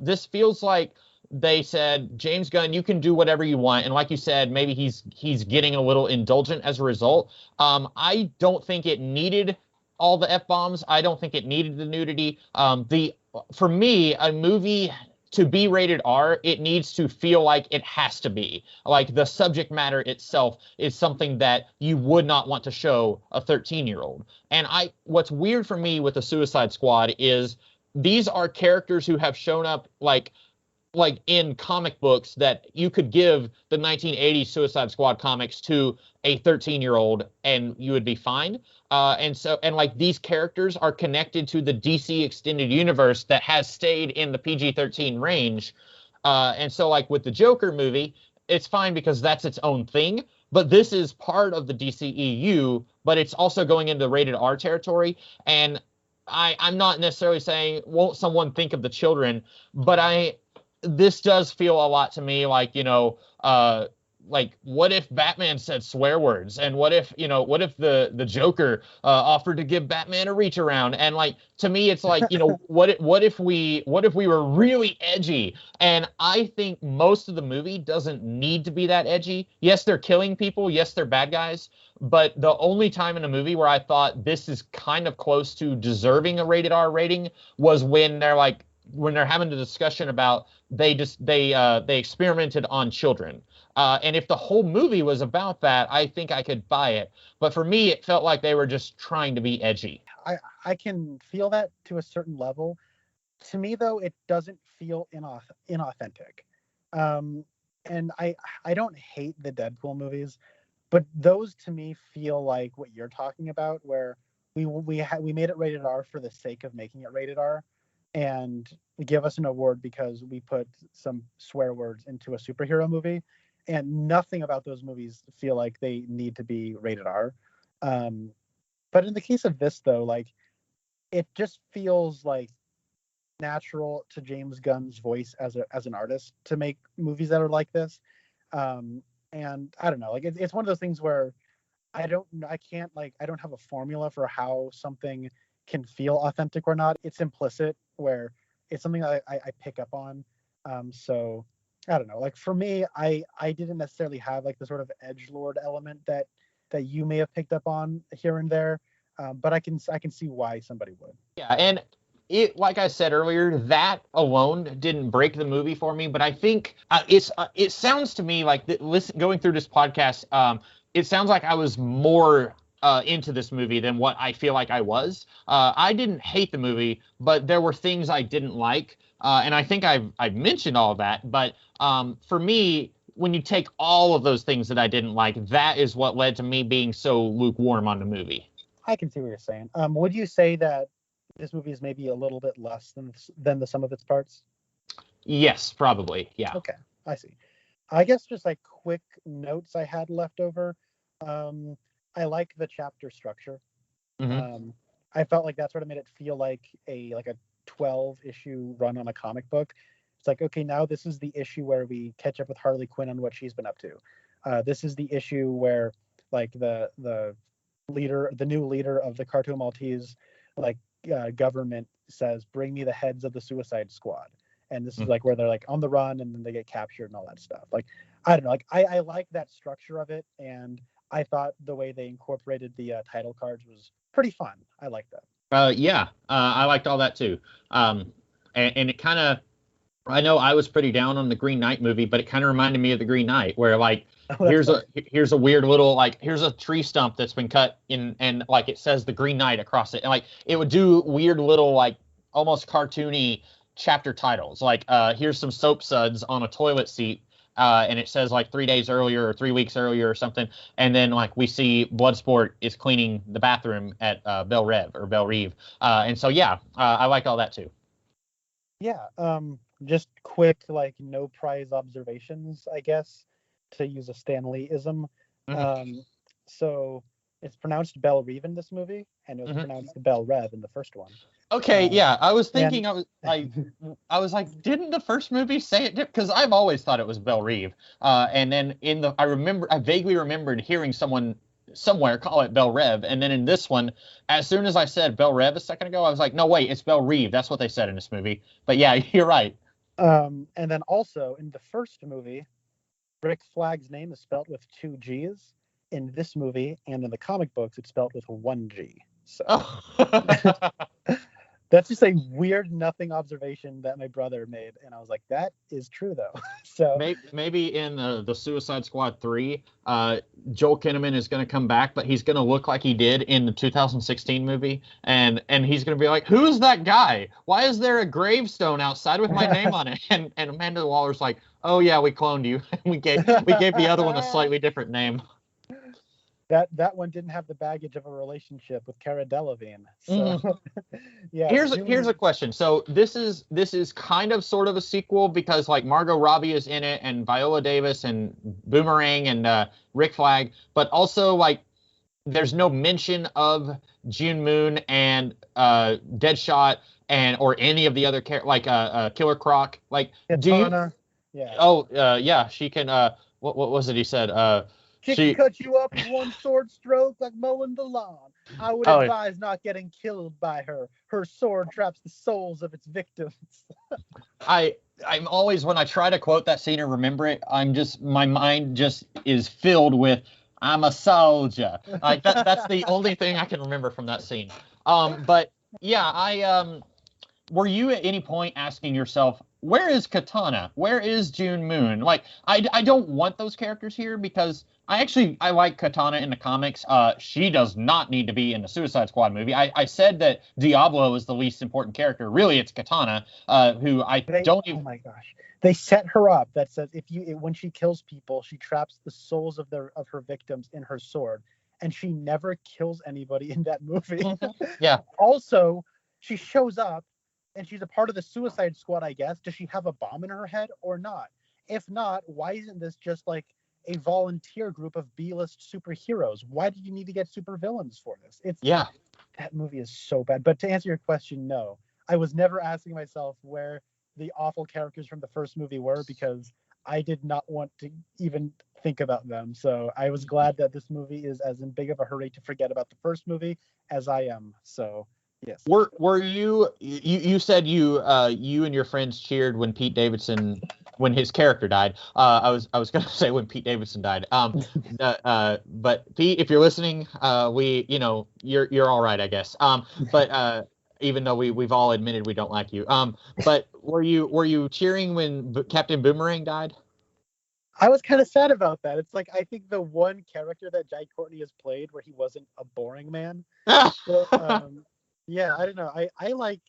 S2: This feels like they said, James Gunn, you can do whatever you want. And like you said, maybe he's getting a little indulgent as a result. I don't think it needed all the F-bombs. I don't think it needed the nudity. For me, a movie to be rated R, it needs to feel like it has to be. Like the subject matter itself is something that you would not want to show a 13-year-old. And what's weird for me with the Suicide Squad is these are characters who have shown up like in comic books that you could give the 1980s Suicide Squad comics to a 13-year-old and you would be fine. And like these characters are connected to the DC extended universe that has stayed in the PG-13 range. And so like with the Joker movie, it's fine because that's its own thing. But this is part of the DCEU, but it's also going into rated R territory. And I'm not necessarily saying, won't someone think of the children, but this does feel a lot to me like, like what if Batman said swear words, and what if the Joker offered to give Batman a reach around, and like to me it's like, what if we were really edgy? And I think most of the movie doesn't need to be that edgy. Yes, they're killing people, yes, they're bad guys, but the only time in a movie where I thought this is kind of close to deserving a rated R rating was when they're having a discussion about they experimented on children. And if the whole movie was about that, I think I could buy it. But for me, it felt like they were just trying to be edgy.
S1: I can feel that to a certain level. To me, though, it doesn't feel inauthentic. And I don't hate the Deadpool movies, but those to me feel like what you're talking about, where we made it rated R for the sake of making it rated R, and give us an award because we put some swear words into a superhero movie, and nothing about those movies feel like they need to be rated R. But in the case of this, though, like it just feels like natural to James Gunn's voice as an artist to make movies that are like this. And I don't know, like it's one of those things where I don't have a formula for how something can feel authentic or not. It's implicit, where it's something I pick up on. So I don't know, like for me, I didn't necessarily have like the sort of edgelord element that you may have picked up on here and there, but I can see why somebody would.
S2: Yeah, and it, like I said earlier, that alone didn't break the movie for me, but I think it sounds to me like going through this podcast, it sounds like I was more into this movie than what I feel like I was. I didn't hate the movie, but there were things I didn't like, and I think I've mentioned all of that. But for me, when you take all of those things that I didn't like, that is what led to me being so lukewarm on the movie.
S1: I can see what you're saying. Would you say that this movie is maybe a little bit less than the sum of its parts?
S2: Yes, probably. Yeah.
S1: Okay, I see. I guess just like quick notes I had left over. I like the chapter structure.
S2: Mm-hmm.
S1: I felt like that sort of made it feel like a 12 issue run on a comic book. It's like, okay, now this is the issue where we catch up with Harley Quinn on what she's been up to. This is the issue where like the new leader of the Cartoon Maltese government says, bring me the heads of the Suicide Squad. And this is like where they're like on the run and then they get captured and all that stuff. Like, I don't know, like I like that structure of it, and I thought the way they incorporated the title cards was pretty fun. I like that.
S2: Yeah, I liked all that too. And it kind of, I know I was pretty down on the Green Knight movie, but it kind of reminded me of the Green Knight, where like here's a weird little here's a tree stump that's been cut in, and like it says the Green Knight across it, and like it would do weird little like almost cartoony chapter titles, like here's some soap suds on a toilet seat. And it says like 3 days earlier or 3 weeks earlier or something. And then like we see Bloodsport is cleaning the bathroom at Belle Reve. And so, yeah, I like all that too.
S1: Yeah. Just quick, like no prize observations, I guess, to use a Stan Lee-ism. Mm-hmm. So it's pronounced Belle Reve in this movie, and it was pronounced Belle Rev in the first one.
S2: Okay, yeah, I was thinking, I was like, didn't the first movie say it? Because I've always thought it was Belle Reve. And then I vaguely remembered hearing someone somewhere call it Belle Rev. And then in this one, as soon as I said Belle Rev a second ago, I was like, no, wait, it's Belle Reve. That's what they said in this movie. But yeah, you're right.
S1: And then also in the first movie, Rick Flag's name is spelled with two G's. In this movie and in the comic books, it's spelled with one G. So
S2: Oh.
S1: that's just a weird nothing observation that my brother made, and I was like, that is true though. So
S2: Maybe in the Suicide Squad 3, Joel Kinnaman is going to come back, but he's going to look like he did in the 2016 movie, and he's going to be like, "Who's that guy? Why is there a gravestone outside with my name on it?" And Amanda Waller's like, "Oh yeah, we cloned you. We gave the other one a slightly different name."
S1: that one didn't have the baggage of a relationship with Cara Delevingne. So
S2: Mhm.
S1: yeah,
S2: Here's a question. So this is kind of sort of a sequel because like Margot Robbie is in it and Viola Davis and Boomerang and Rick Flag, but also like there's no mention of June Moon and Deadshot and or any of the other Killer Croc. Like, do you?
S1: Katana, yeah.
S2: Oh, yeah, she can. What was it he said?
S1: She can
S2: She.
S1: cut you up with one sword stroke like mowing the lawn. I would
S2: Oh,
S1: advise not getting killed by her. Her sword traps the souls of its victims.
S2: I'm always when I try to quote that scene or remember it, I'm just my mind just is filled with I'm a soldier. Like that's the only thing I can remember from that scene. But yeah, I were you at any point asking yourself, where is Katana? Where is June Moon? Like, I don't want those characters here because I like Katana in the comics. She does not need to be in the Suicide Squad movie. I said that Diablo is the least important character. Really, it's Katana, who I don't
S1: Oh
S2: even.
S1: my gosh, they set her up that says if you when she kills people, she traps the souls of her victims in her sword, and she never kills anybody in that movie.
S2: Mhm. Yeah,
S1: Also, she shows up and she's a part of the Suicide Squad, I guess. Does she have a bomb in her head or not? If not, why isn't this just like a volunteer group of B-list superheroes? Why did you need to get supervillains for this? It's
S2: yeah.
S1: That movie is so bad. But to answer your question, no. I was never asking myself where the awful characters from the first movie were because I did not want to even think about them. So I was glad that this movie is as in big of a hurry to forget about the first movie as I am. So yes.
S2: Were you said you and your friends cheered when Pete Davidson when his character died. I was gonna say when Pete Davidson died. But Pete, if you're listening, we you're all right, I guess. But even though we've all admitted we don't like you. But were you cheering when Captain Boomerang died?
S1: I was kind of sad about that. It's like I think the one character that Jai Courtney has played where he wasn't a boring man. So yeah, I don't know. I like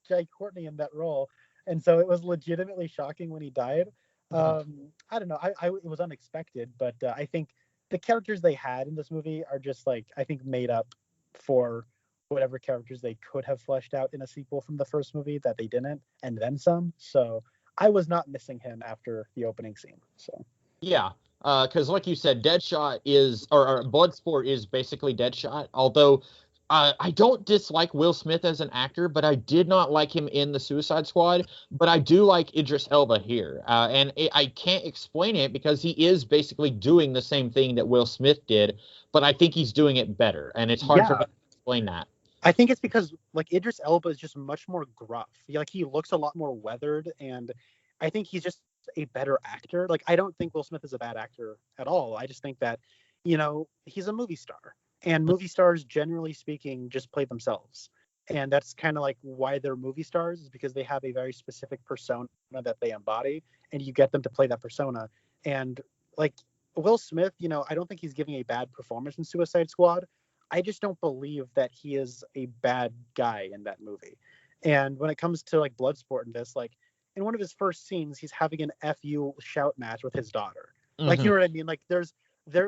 S1: Jai Courtney in that role, and so it was legitimately shocking when he died. I don't know. It was unexpected, but I think the characters they had in this movie are just like I think made up for whatever characters they could have fleshed out in a sequel from the first movie that they didn't, and then some. So I was not missing him after the opening scene. So
S2: Yeah, because like you said, Deadshot is or Bloodsport is basically Deadshot. Although I don't dislike Will Smith as an actor, but I did not like him in the Suicide Squad. But I do like Idris Elba here, and I can't explain it because he is basically doing the same thing that Will Smith did, but I think he's doing it better, and it's hard for me
S1: yeah,
S2: to explain that.
S1: I think it's because like Idris Elba is just much more gruff. He looks a lot more weathered, and I think he's just a better actor. Like I don't think Will Smith is a bad actor at all. I just think that he's a movie star, and movie stars generally speaking just play themselves, and that's kind of like why they're movie stars is because they have a very specific persona that they embody, and you get them to play that persona. And like Will Smith, I don't think he's giving a bad performance in Suicide Squad. I just don't believe that he is a bad guy in that movie. And when it comes to like Bloodsport and this, like in one of his first scenes, he's having an FU shout match with his daughter. Like you
S2: Hmm.
S1: know what I mean? Like there's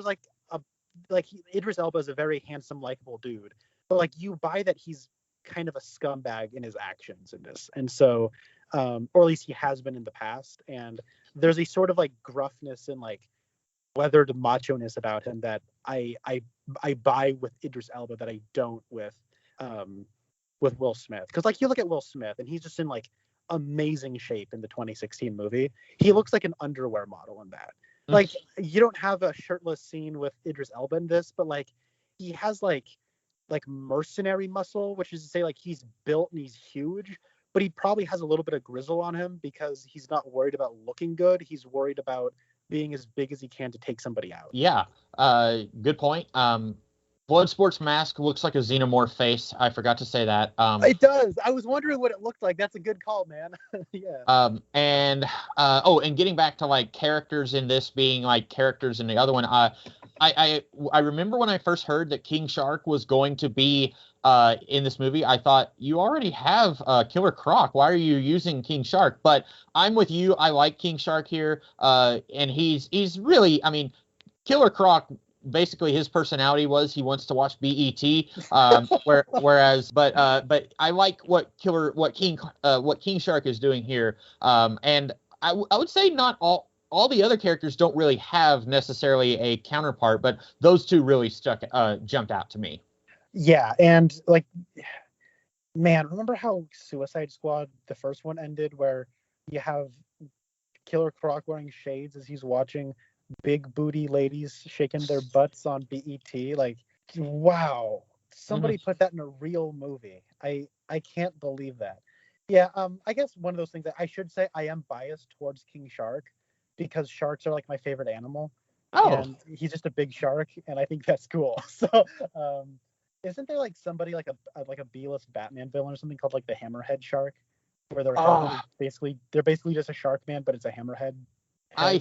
S1: like a Idris Elba is a very handsome, likable dude, but like you buy that he's kind of a scumbag in his actions in this, and so, or at least he has been in the past. And there's a sort of like gruffness and like weathered macho-ness about him that I buy with Idris Elba that I don't with Will Smith. Because like you look at Will Smith and he's just in like amazing shape in the 2016 movie. He looks like an underwear model in that. Like you don't have a shirtless scene with Idris Elba in this, but like he has like mercenary muscle, which is to say like he's built and he's huge, but he probably has a little bit of grizzle on him because he's not worried about looking good. He's worried about being as big as he can to take somebody out.
S2: Yeah, good point. Bloodsport's mask looks like a xenomorph face. I forgot to say that.
S1: It does. I was wondering what it looked like. That's a good call, man. Yeah.
S2: And getting back to like characters in this being like characters in the other one, I remember when I first heard that King Shark was going to be in this movie, I thought you already have Killer Croc. Why are you using King Shark? But I'm with you. I like King Shark here, and he's really, I mean, Killer Croc. Basically, his personality was he wants to watch BET. But I like what King Shark is doing here. And I would say not all the other characters don't really have necessarily a counterpart, but those two really jumped out to me.
S1: Yeah, and like, man, remember how Suicide Squad, the first one, ended, where you have Killer Croc wearing shades as he's watching big booty ladies shaking their butts on BET? Like, wow, somebody put that in a real movie. I can't believe that. Yeah, I guess one of those things that I should say, I am biased towards King Shark because sharks are like my favorite animal.
S2: Oh,
S1: and he's just a big shark, and I think that's cool. So, isn't there like somebody like a B-list Batman villain or something called like the Hammerhead Shark, where they're basically just a shark man, but it's a hammerhead?
S2: I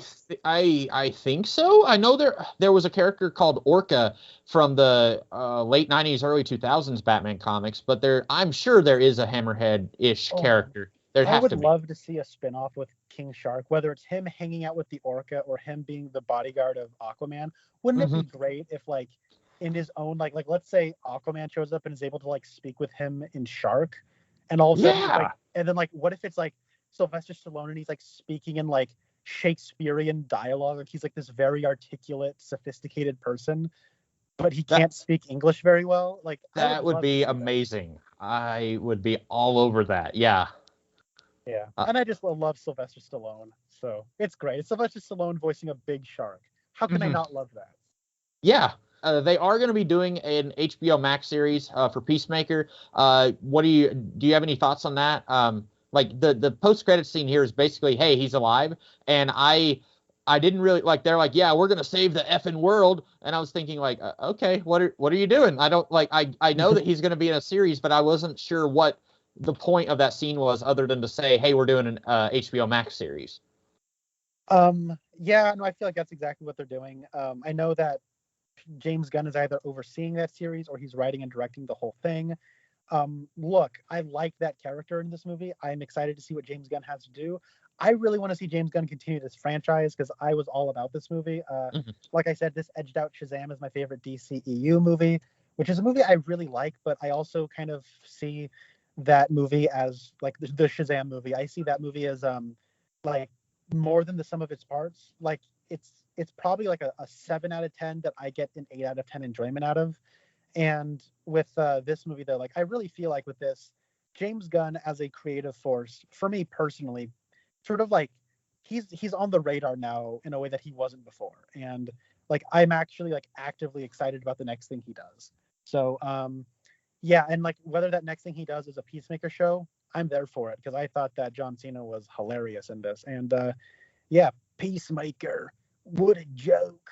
S2: think so. I know there was a character called Orca from the late 90s, early 2000s Batman comics, but I'm sure there is a Hammerhead-ish character.
S1: I would love to see a spinoff with King Shark, whether it's him hanging out with the Orca or him being the bodyguard of Aquaman. Wouldn't it be great if, like, in his own, like let's say Aquaman shows up and is able to like speak with him in Shark, and all of a sudden, like, and then like, what if it's like Sylvester Stallone and he's like speaking in like Shakespearean dialogue, like he's like this very articulate, sophisticated person, but he can't speak English very well. Like,
S2: that would be amazing. I would be all over that. Yeah.
S1: Yeah, and I just love Sylvester Stallone, so it's great. It's Sylvester Stallone voicing a big shark. How can I not love that?
S2: Yeah, they are going to be doing an HBO Max series for Peacemaker. What do you have any thoughts on that? Like the post-credit scene here is basically, hey, he's alive, and I didn't really like. They're like, yeah, we're going to save the effing world, and I was thinking like, okay, what are you doing? I don't like. I know that he's going to be in a series, but I wasn't sure what the point of that scene was, other than to say, hey, we're doing an HBO Max series.
S1: Yeah, no, I feel like that's exactly what they're doing. I know that James Gunn is either overseeing that series or he's writing and directing the whole thing. Look, I like that character in this movie. I'm excited to see what James Gunn has to do. I really want to see James Gunn continue this franchise because I was all about this movie. Like I said, this edged out Shazam as my favorite DCEU movie, which is a movie I really like, but I also kind of see that movie as like the Shazam movie. I see that movie as like more than the sum of its parts. Like it's probably like a 7 out of 10 that I get an 8 out of 10 enjoyment out of. And with this movie, though, like I really feel like with this, James Gunn as a creative force, for me personally, sort of like he's on the radar now in a way that he wasn't before. And like I'm actually like actively excited about the next thing he does. So yeah, and like whether that next thing he does is a Peacemaker show, I'm there for it because I thought that John Cena was hilarious in this. And yeah, Peacemaker, what a joke.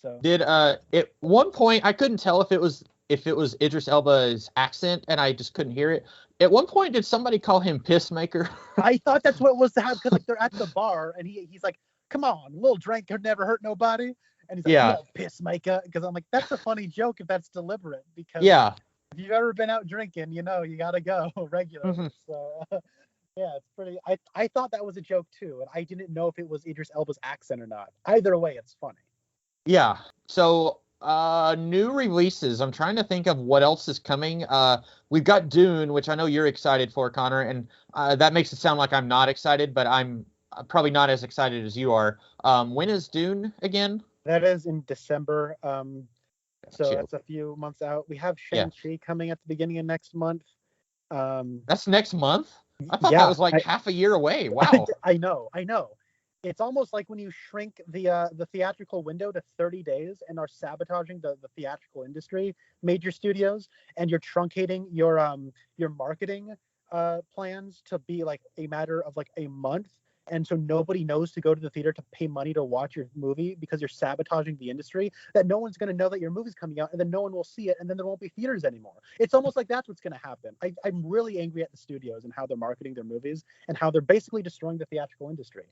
S1: So
S2: did at one point I couldn't tell if it was Idris Elba's accent and I just couldn't hear it. At one point, did somebody call him Pissmaker?
S1: I thought that's what it was to have because like they're at the bar and he's like, "Come on, a little drink could never hurt nobody," and he's like, "Yeah, Pissmaker," because I'm like, that's a funny joke if that's deliberate because if you've ever been out drinking, you know you gotta go regularly. So yeah, it's pretty. I thought that was a joke too, and I didn't know if it was Idris Elba's accent or not. Either way, it's funny.
S2: Yeah. So new releases. I'm trying to think of what else is coming. We've got Dune, which I know you're excited for, Connor, and that makes it sound like I'm not excited, but I'm probably not as excited as you are. When is Dune again?
S1: That is in December. So that's a few months out. We have Shang-Chi coming at the beginning of next month.
S2: That's next month? I thought that was like half a year away. Wow.
S1: I know. It's almost like when you shrink the theatrical window to 30 days and are sabotaging the theatrical industry, major studios, and you're truncating your marketing plans to be like a matter of like a month, and so nobody knows to go to the theater to pay money to watch your movie because you're sabotaging the industry, that no one's going to know that your movie's coming out, and then no one will see it, and then there won't be theaters anymore. It's almost like that's what's going to happen. I'm really angry at the studios and how they're marketing their movies and how they're basically destroying the theatrical industry.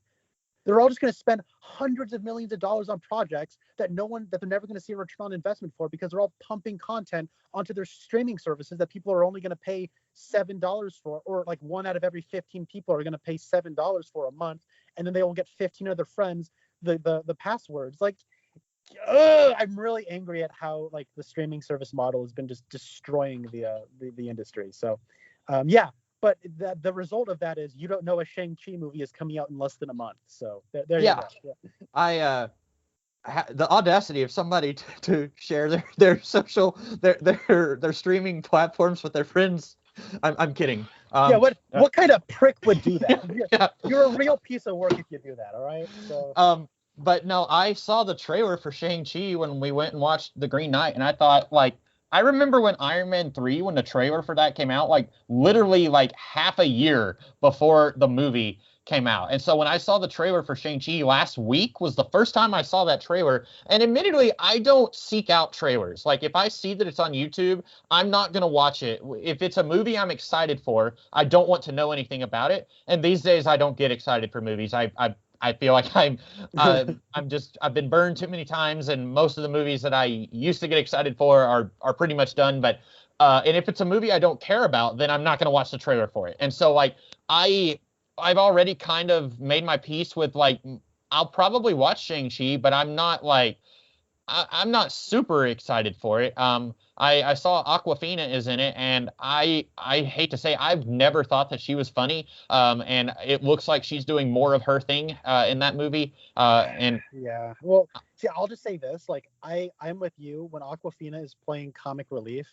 S1: They're all just going to spend hundreds of millions of dollars on projects that they're never going to see a return on investment for, because they're all pumping content onto their streaming services that people are only going to pay $7 for, or like 1 out of every 15 people are going to pay $7 for a month, and then they will get 15 of their friends the passwords. Like, I'm really angry at how like the streaming service model has been just destroying the industry. So, yeah. But the result of that is you don't know a Shang-Chi movie is coming out in less than a month. So there you go.
S3: Yeah. The audacity of somebody to share their social their streaming platforms with their friends. I'm kidding.
S1: What kind of prick would do that? You're a real piece of work if you do that. All right. So.
S2: But no, I saw the trailer for Shang-Chi when we went and watched The Green Knight, and I thought, like, I remember when Iron Man 3, when the trailer for that came out, like literally like half a year before the movie came out. And so when I saw the trailer for Shang-Chi last week was the first time I saw that trailer. And admittedly, I don't seek out trailers. Like if I see that it's on YouTube, I'm not going to watch it. If it's a movie I'm excited for, I don't want to know anything about it. And these days I don't get excited for movies. I feel like I've been burned too many times, and most of the movies that I used to get excited for are pretty much done. But and if it's a movie I don't care about, then I'm not going to watch the trailer for it. And so like I've already kind of made my peace with like I'll probably watch Shang-Chi, but I'm not like I'm not super excited for it. I saw Awkwafina is in it, and I hate to say I've never thought that she was funny. And it looks like she's doing more of her thing in that movie. And
S1: yeah, well, see, I'll just say this: like I'm with you. When Awkwafina is playing comic relief,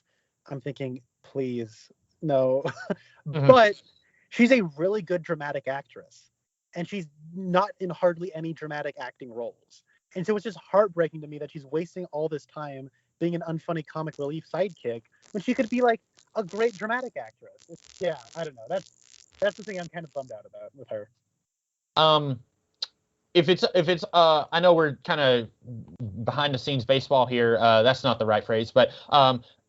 S1: I'm thinking, please, no. But she's a really good dramatic actress, and she's not in hardly any dramatic acting roles. And so it's just heartbreaking to me that she's wasting all this time being an unfunny comic relief sidekick when she could be like a great dramatic actress. Yeah, I don't know. That's the thing I'm kind of bummed out about with her.
S2: If it's I know we're kind of behind the scenes baseball here. That's not the right phrase, but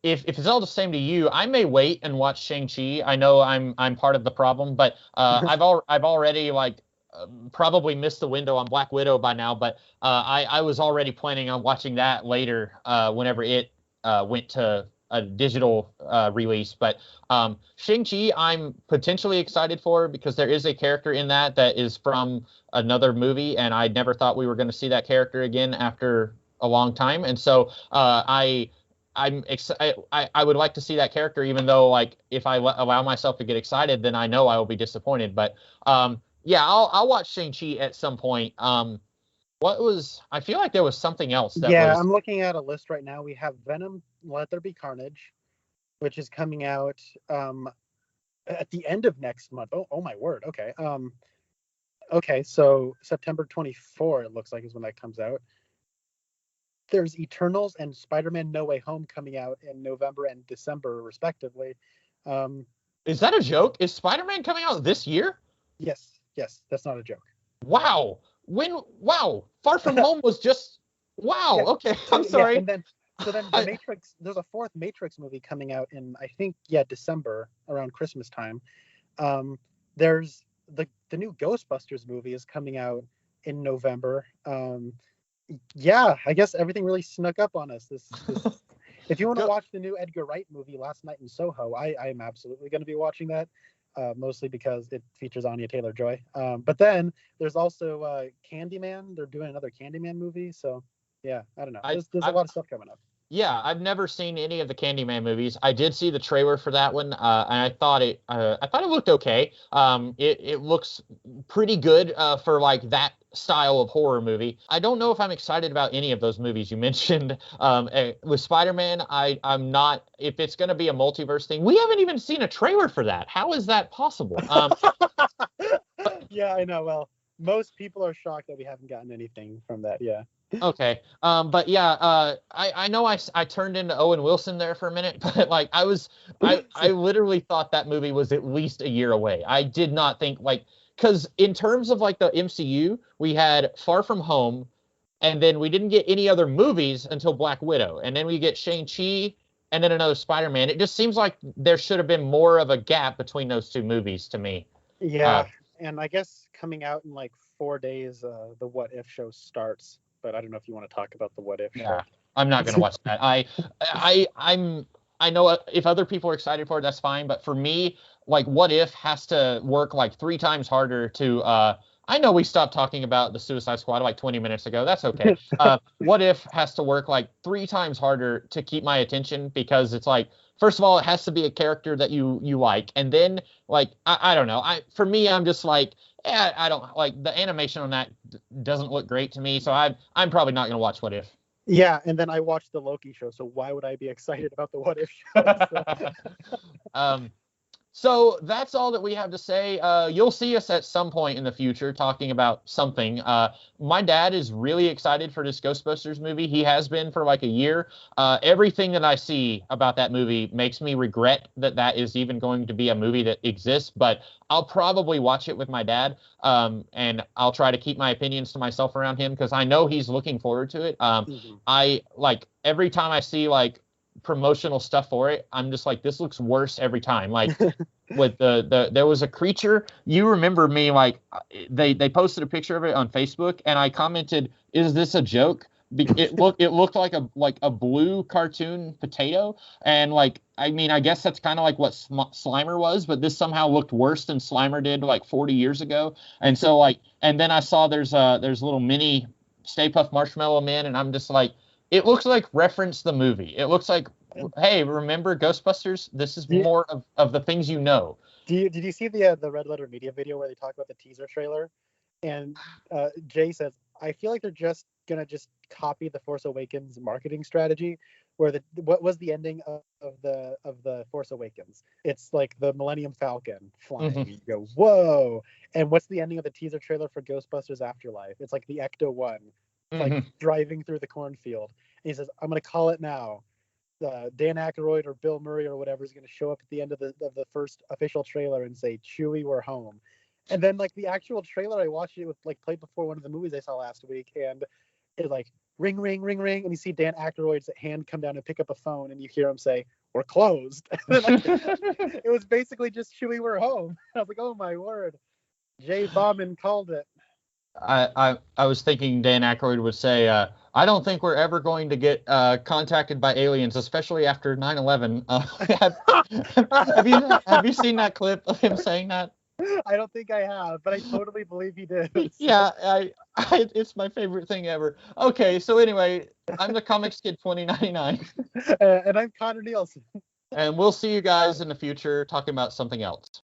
S2: if it's all the same to you, I may wait and watch Shang-Chi. I know I'm part of the problem, but I've already like probably missed the window on Black Widow by now, but I was already planning on watching that later whenever it went to a digital release. But Shang-Chi I'm potentially excited for, because there is a character in that is from another movie, and I never thought we were going to see that character again after a long time. And so I would like to see that character, even though like if I allow myself to get excited, then I know I will be disappointed. But yeah, I'll watch Shang-Chi at some point. I feel like there was something else.
S1: I'm looking at a list right now. We have Venom, Let There Be Carnage, which is coming out at the end of next month. Oh my word. Okay. Okay, so September 24, it looks like, is when that comes out. There's Eternals and Spider-Man No Way Home coming out in November and December, respectively.
S2: Is that a joke? Is Spider-Man coming out this year?
S1: Yes, that's not a joke.
S2: Wow. Far From Home was just wow. Yeah. Okay, I'm sorry.
S1: Yeah, and then the Matrix. There's a fourth Matrix movie coming out in, I think, December, around Christmas time. There's the new Ghostbusters movie is coming out in November. Yeah, I guess everything really snuck up on us. This if you want to watch the new Edgar Wright movie, Last Night in Soho, I am absolutely going to be watching that. Mostly because it features Anya Taylor-Joy. But then there's also Candyman. They're doing another Candyman movie. So yeah, I don't know. There's a lot of stuff coming up.
S2: Yeah, I've never seen any of the Candyman movies. I did see the trailer for that one, and I thought it looked okay. It looks pretty good for like that style of horror movie. I don't know if I'm excited about any of those movies you mentioned. With Spider-Man, I'm not. If it's going to be a multiverse thing, we haven't even seen a trailer for that. How is that possible?
S1: Yeah, I know. Well, most people are shocked that we haven't gotten anything from that. Yeah.
S2: Okay. But yeah, I know I turned into Owen Wilson there for a minute, but like I literally thought that movie was at least a year away. I did not think like, because in terms of like the MCU, we had Far From Home, and then we didn't get any other movies until Black Widow, and then we get Shang-Chi, and then another Spider-Man. It just seems like there should have been more of a gap between those two movies to me.
S1: Yeah, and I guess coming out in like 4 days, the What If show starts. But I don't know if you want to talk about the What If show.
S2: Yeah, I'm not gonna watch that. I know if other people are excited for it, that's fine. But for me, like, What If has to work like 3 times harder to. I know we stopped talking about the Suicide Squad like 20 minutes ago. That's okay. What If has to work like 3 times harder to keep my attention, because it's like, first of all, it has to be a character that you like, and then like I don't know. For me, I'm just like, yeah, I don't like the animation on that doesn't look great to me, so I'm probably not gonna watch What If.
S1: Yeah, and then I watched the Loki show, so why would I be excited about the What If show?
S2: So that's all that we have to say. You'll see us at some point in the future talking about something. My dad is really excited for this Ghostbusters movie. He has been for like a year. Everything that I see about that movie makes me regret that is even going to be a movie that exists, but I'll probably watch it with my dad, and I'll try to keep my opinions to myself around him, because I know he's looking forward to it. I like every time I see like promotional stuff for it, I'm just like, this looks worse every time. Like with there was a creature, you remember me, like they posted a picture of it on Facebook, and I commented, is this a joke? It looked like a blue cartoon potato, and like, I mean, I guess that's kind of like what Slimer was, but this somehow looked worse than Slimer did like 40 years ago. And so like, and then I saw there's little mini Stay Puft Marshmallow Man, and I'm just like, it looks like reference the movie. It looks like, hey, remember Ghostbusters? This is more of the things you know.
S1: Did you see the Red Letter Media video where they talk about the teaser trailer? And Jay says, I feel like they're just gonna copy the Force Awakens marketing strategy, where what was the ending of the Force Awakens? It's like the Millennium Falcon flying. You go, whoa! And what's the ending of the teaser trailer for Ghostbusters Afterlife? It's like the Ecto-1. Like driving through the cornfield. And he says, I'm going to call it now. Dan Aykroyd or Bill Murray or whatever is going to show up at the end of the first official trailer and say, Chewie, we're home. And then like the actual trailer, I watched it with like played before one of the movies I saw last week, and it like ring, ring, ring, ring, and you see Dan Aykroyd's hand come down and pick up a phone, and you hear him say, we're closed. It was basically just Chewie, we're home. I was like, oh my word. Jay Bauman called it.
S2: I was thinking Dan Aykroyd would say, I don't think we're ever going to get contacted by aliens, especially after 9/11. Have you seen that clip of him saying that?
S1: I don't think I have, but I totally believe he did.
S2: Yeah, it's my favorite thing ever. Okay, so anyway, I'm the Comics Kid 2099.
S1: And I'm Connor Nielsen.
S2: And we'll see you guys in the future talking about something else.